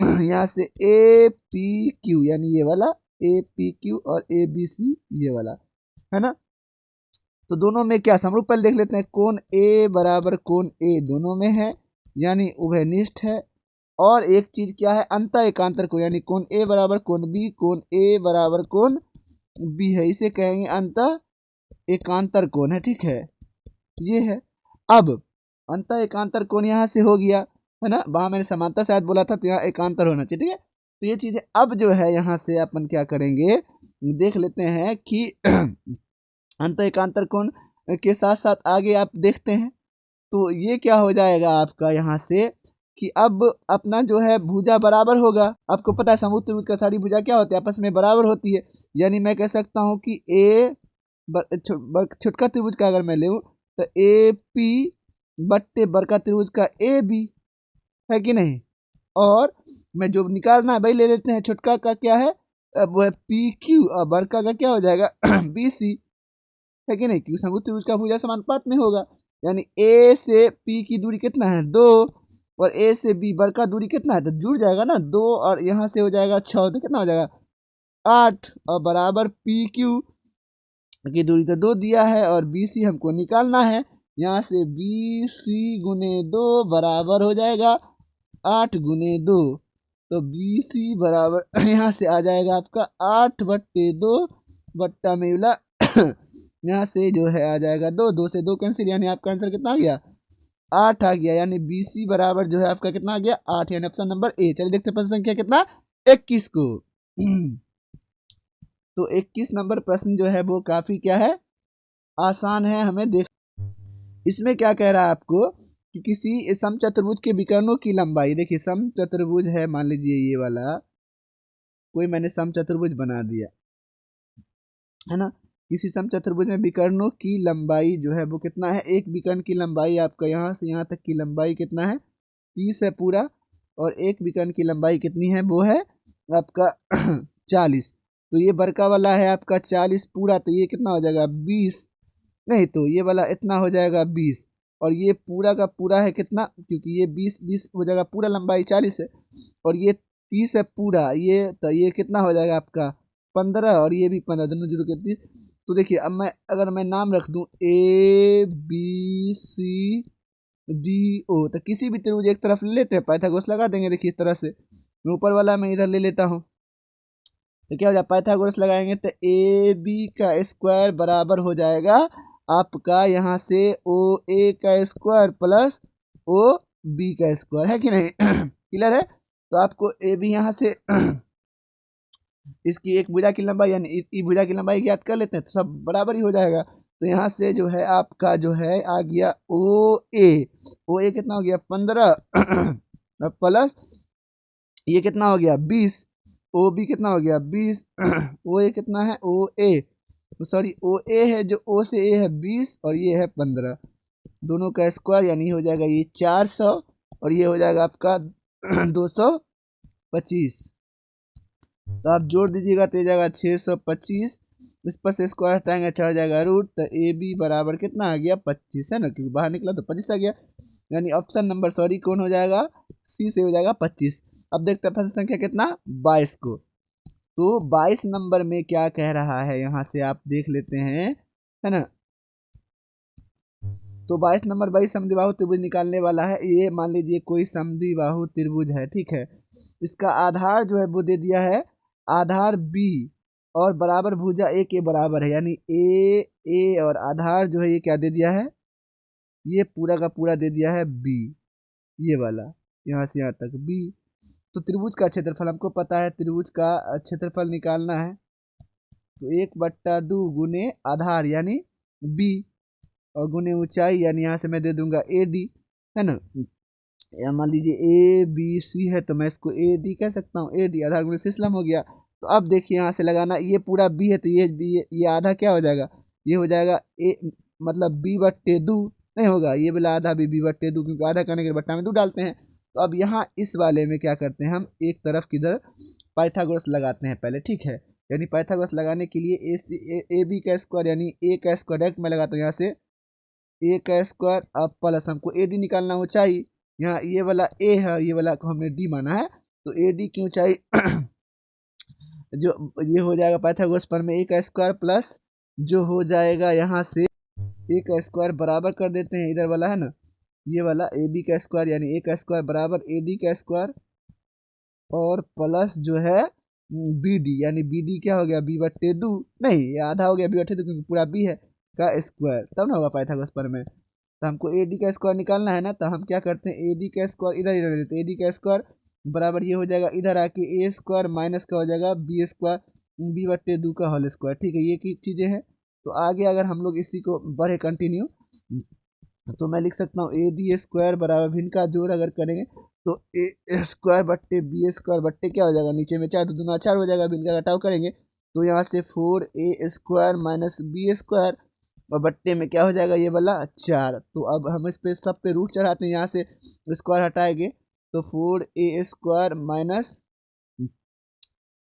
यहाँ से ए पी क्यू, यानी ये वाला ए पी क्यू और ए बी सी ये वाला है ना। तो दोनों में क्या समरूप, पहले देख लेते हैं, कोण ए बराबर कोण ए दोनों में है, यानी उभयनिष्ठ है। और एक चीज क्या है, अंत एकांतर कोण, यानी कोण ए बराबर कोण बी, कोण ए बराबर कोण बी है, इसे कहेंगे अंत एकांतर कोण है, ठीक है, ये है। अब अंत एकांतर कोण यहाँ से हो गया है ना, वहां मैंने समांतर शायद बोला था, तो यहाँ एकांतर होना चाहिए, ठीक है। तो ये चीज है। अब जो है यहाँ से अपन क्या करेंगे, देख लेते हैं कि अंत एकांतर कोण के साथ साथ आगे आप देखते हैं, तो ये क्या हो जाएगा आपका यहाँ से कि अब अपना जो है भुजा बराबर होगा। आपको पता है समूह त्रिभुज का सारी भुजा क्या होती है, आपस में बराबर होती है। यानी मैं कह सकता हूँ कि ए छोटका त्रिभुज का अगर मैं लूँ तो ए पी बट्टे बड़का त्रिभुज का ए बी, है कि नहीं। और मैं जो निकालना है भाई ले लेते हैं, छोटका का क्या है, वो है पी क्यू और बड़का का क्या हो जाएगा बी सी, है कि नहीं, क्योंकि समभुज त्रिभुज का भुजा समानुपात में होगा। यानी ए से पी की दूरी कितना है 2, और ए से बी बड़का दूरी कितना है, तो जुड़ जाएगा ना 2, और यहाँ से हो जाएगा 6, तो कितना हो जाएगा 8, और बराबर पी क्यू की दूरी तो 2 दिया है और बी सी हमको निकालना है। यहाँ से बी सी गुने 2 बराबर हो जाएगा 8 गुने 2, तो बी सी बराबर यहाँ से आ जाएगा आपका 8/2 बट्टा में मिला यहाँ से जो है आ जाएगा 2, 2 से 2 कैंसिल, यानी आपका आंसर कितना आ गया 8 आ गया। यानी बी सी बराबर जो है आपका कितना आ गया 8, यानी ऑप्शन नंबर ए। चलिए देखते हैं प्रश्न संख्या कितना 21 को। तो 21 नंबर प्रश्न जो है वो काफी क्या है, आसान है, हमें देख। इसमें क्या कह रहा है आपको कि किसी समचतुर्भुज के विकर्णों की लंबाई, देखिए समचतुर्भुज है, मान लीजिए ये वाला कोई मैंने समचतुर्भुज बना दिया है ना, किसी समचतुर्भुज में विकर्णों की लंबाई जो है वो कितना है, एक विकर्ण की लंबाई आपका यहाँ से यहाँ तक की लंबाई कितना है 30 है पूरा, और एक विकर्ण की लंबाई कितनी है वो है आपका 40। तो ये बड़का वाला है आपका 40 पूरा, तो ये कितना हो जाएगा 20, नहीं तो ये वाला इतना हो जाएगा 20, और ये पूरा का पूरा है कितना, क्योंकि ये 20 हो जाएगा, पूरा लंबाई 40 है और ये 30 है पूरा, ये तो ये कितना हो जाएगा आपका 15, और ये भी 15, दोनों जीरो के 30। तो देखिए अब मैं अगर मैं नाम रख दूं ए बी सी डी ओ, तो किसी भी त्रिभुज एक तरफ ले लेते हैं, पाइथागोरस लगा देंगे। देखिए इस तरह से मैं ऊपर वाला मैं इधर ले लेता हूँ, तो क्या हो जाएगा पाइथागोरस लगाएंगे तो ए बी का स्क्वायर बराबर हो जाएगा आपका यहाँ से ओ ए का स्क्वायर प्लस ओ बी का स्क्वायर, है कि नहीं क्लियर है। तो आपको ए बी यहाँ से इसकी एक भुजा की लंबाई यानी ई भुजा की लंबाई ज्ञात कर लेते हैं, तो सब बराबर ही हो जाएगा। तो यहाँ से जो है आपका जो है आ गया ओ ए कितना हो गया 15 प्लस ये कितना हो गया 20, ओ बी कितना हो गया 20 ओ ए कितना है ओ ए सॉरी ओ ए है, जो ओ से ए है 20 और ये है 15, दोनों का स्क्वायर यानी हो जाएगा ये 400 और ये हो जाएगा आपका 225। तो आप जोड़ दीजिएगा तो ये जाएगा 625, इस पर से स्क्वायर हटाएंगे 4 जाएगा रूट, तो ए बी बराबर कितना आ गया 25 है ना, क्योंकि बाहर निकला तो 25 आ गया, यानी ऑप्शन नंबर सॉरी कौन हो जाएगा सी से हो जाएगा 25। अब देखते हैं प्रश्न संख्या कितना 22 को। तो 22 नंबर में क्या कह रहा है, यहाँ से आप देख लेते हैं है ना। तो 22 नंबर भाई समद्विबाहु त्रिभुज निकालने वाला है। ये मान लीजिए कोई समद्विबाहु त्रिभुज है, ठीक है। इसका आधार जो है वो दे दिया है आधार बी और बराबर भुजा ए के बराबर है, यानी ए और आधार जो है ये क्या दे दिया है, ये पूरा का पूरा दे दिया है बी, ये वाला यहाँ से यहाँ तक बी। तो त्रिभुज का क्षेत्रफल हमको पता है, त्रिभुज का क्षेत्रफल निकालना है तो 1/2 गुने आधार यानी बी और गुने ऊंचाई यानी यहाँ से मैं दे दूंगा ए डी, है ना। या मान लीजिए ए बी सी है तो मैं इसको ए डी कह सकता हूँ, ए डी आधार गुणे सिस्लम हो गया। तो अब देखिए यहाँ से लगाना, ये पूरा बी है तो ये आधा क्या हो जाएगा, ये हो जाएगा ए मतलब b/2 नहीं होगा, ये वाला आधा भी b/2 क्योंकि आधा करने के बट्टा में 2 डालते हैं। तो अब यहाँ इस वाले में क्या करते हैं, हम एक तरफ किधर पाइथागोरस लगाते हैं पहले, ठीक है। यानी पाइथागोरस लगाने के लिए ए बी का स्क्वायर यानी ए का स्क्वायर डायरेक्ट मैं लगाता हूँ यहाँ से, ए का स्क्वायर अब प्लस हमको ए डी निकालना ऊंचाई, यहाँ ये वाला ए है ये वाला को हमने डी माना है तो ए डी की ऊंचाई जो ये हो जाएगा पाइथागोरस पर में ए का स्क्वायर प्लस जो हो जाएगा यहाँ से ए का स्क्वायर बराबर कर देते हैं इधर वाला है ना, ये वाला ए बी का स्क्वायर यानी ए का स्क्वायर बराबर ए डी का स्क्वायर और प्लस जो है बी डी यानी बी डी क्या हो गया b/2 नहीं ये आधा हो गया b/2 क्योंकि पूरा बी है का स्क्वायर, तब ना होगा पाइथागोरस पर में। तो हमको ए डी का स्क्वायर निकालना है ना, तो हम क्या करते हैं ए डी का स्क्वायर इधर इधर देते हैं, ए डी का स्क्वायर बराबर ये हो जाएगा इधर आके ए स्क्वायर माइनस का हो जाएगा बी स्क्वायर b/2 का होल स्क्वायर, ठीक है। ये की चीज़ें हैं। तो आगे अगर हम लोग इसी को बढ़े कंटिन्यू तो मैं लिख सकता हूँ ए डी स्क्वायर बराबर भिन्न का जोड़ अगर करेंगे तो ए स्क्वायर बट्टे बी स्क्वायर बट्टे क्या हो जाएगा, नीचे में 4 तो दूना 4 हो जाएगा, भिन्न का घटाव करेंगे तो यहाँ से 4a square minus B square और बट्टे में क्या हो जाएगा ये वाला 4। तो अब हम इस पे सब पे रूट चढ़ाते हैं, यहाँ से स्क्वायर हटाएंगे तो 4a स्क्वायर माइनस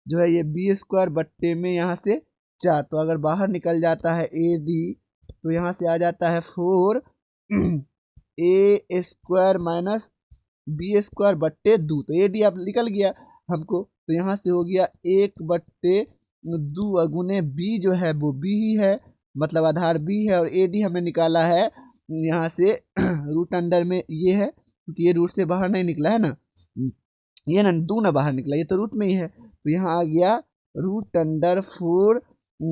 जो है ये बी स्क्वायर बट्टे में यहाँ से 4, तो अगर बाहर निकल जाता है ए डी तो यहाँ से आ जाता है 4 ए स्क्वायर माइनस बी स्क्वायर बट्टे 2, तो ए डी अब निकल गया हमको, तो यहाँ से हो गया 1/2 गुने बी जो है वो बी ही है मतलब आधार बी है और ए डी हमने निकाला है यहाँ से रूट अंडर में ये है क्योंकि ये रूट से बाहर नहीं निकला है ना, ये ना 2 ना बाहर निकला, ये तो रूट में ही है तो यहाँ आ गया रूट अंडर 4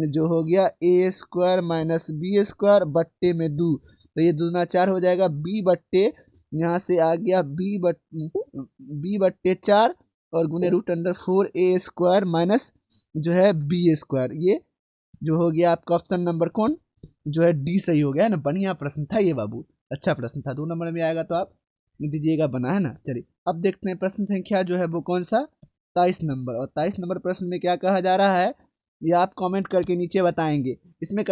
जो हो गया ए स्क्वायर माइनस बी स्क्वायर बट्टे में 2, तो ये दूना 4 हो जाएगा बी बट्टे यहाँ से आ गया b/4 और गुने root under 4a square minus जो है बी स्क्वायर, ये जो हो गया आपका ऑप्शन नंबर कौन जो है डी सही हो गया है ना। बढ़िया प्रश्न था ये बाबू, अच्छा प्रश्न था, 2 नंबर में आएगा तो आप दीजिएगा बना है ना। चलिए अब देखते हैं प्रश्न संख्या जो है वो कौन सा 23 नंबर, और 23 नंबर प्रश्न में क्या कहा जा रहा है ये आप कमेंट करके नीचे बताएंगे। इसमें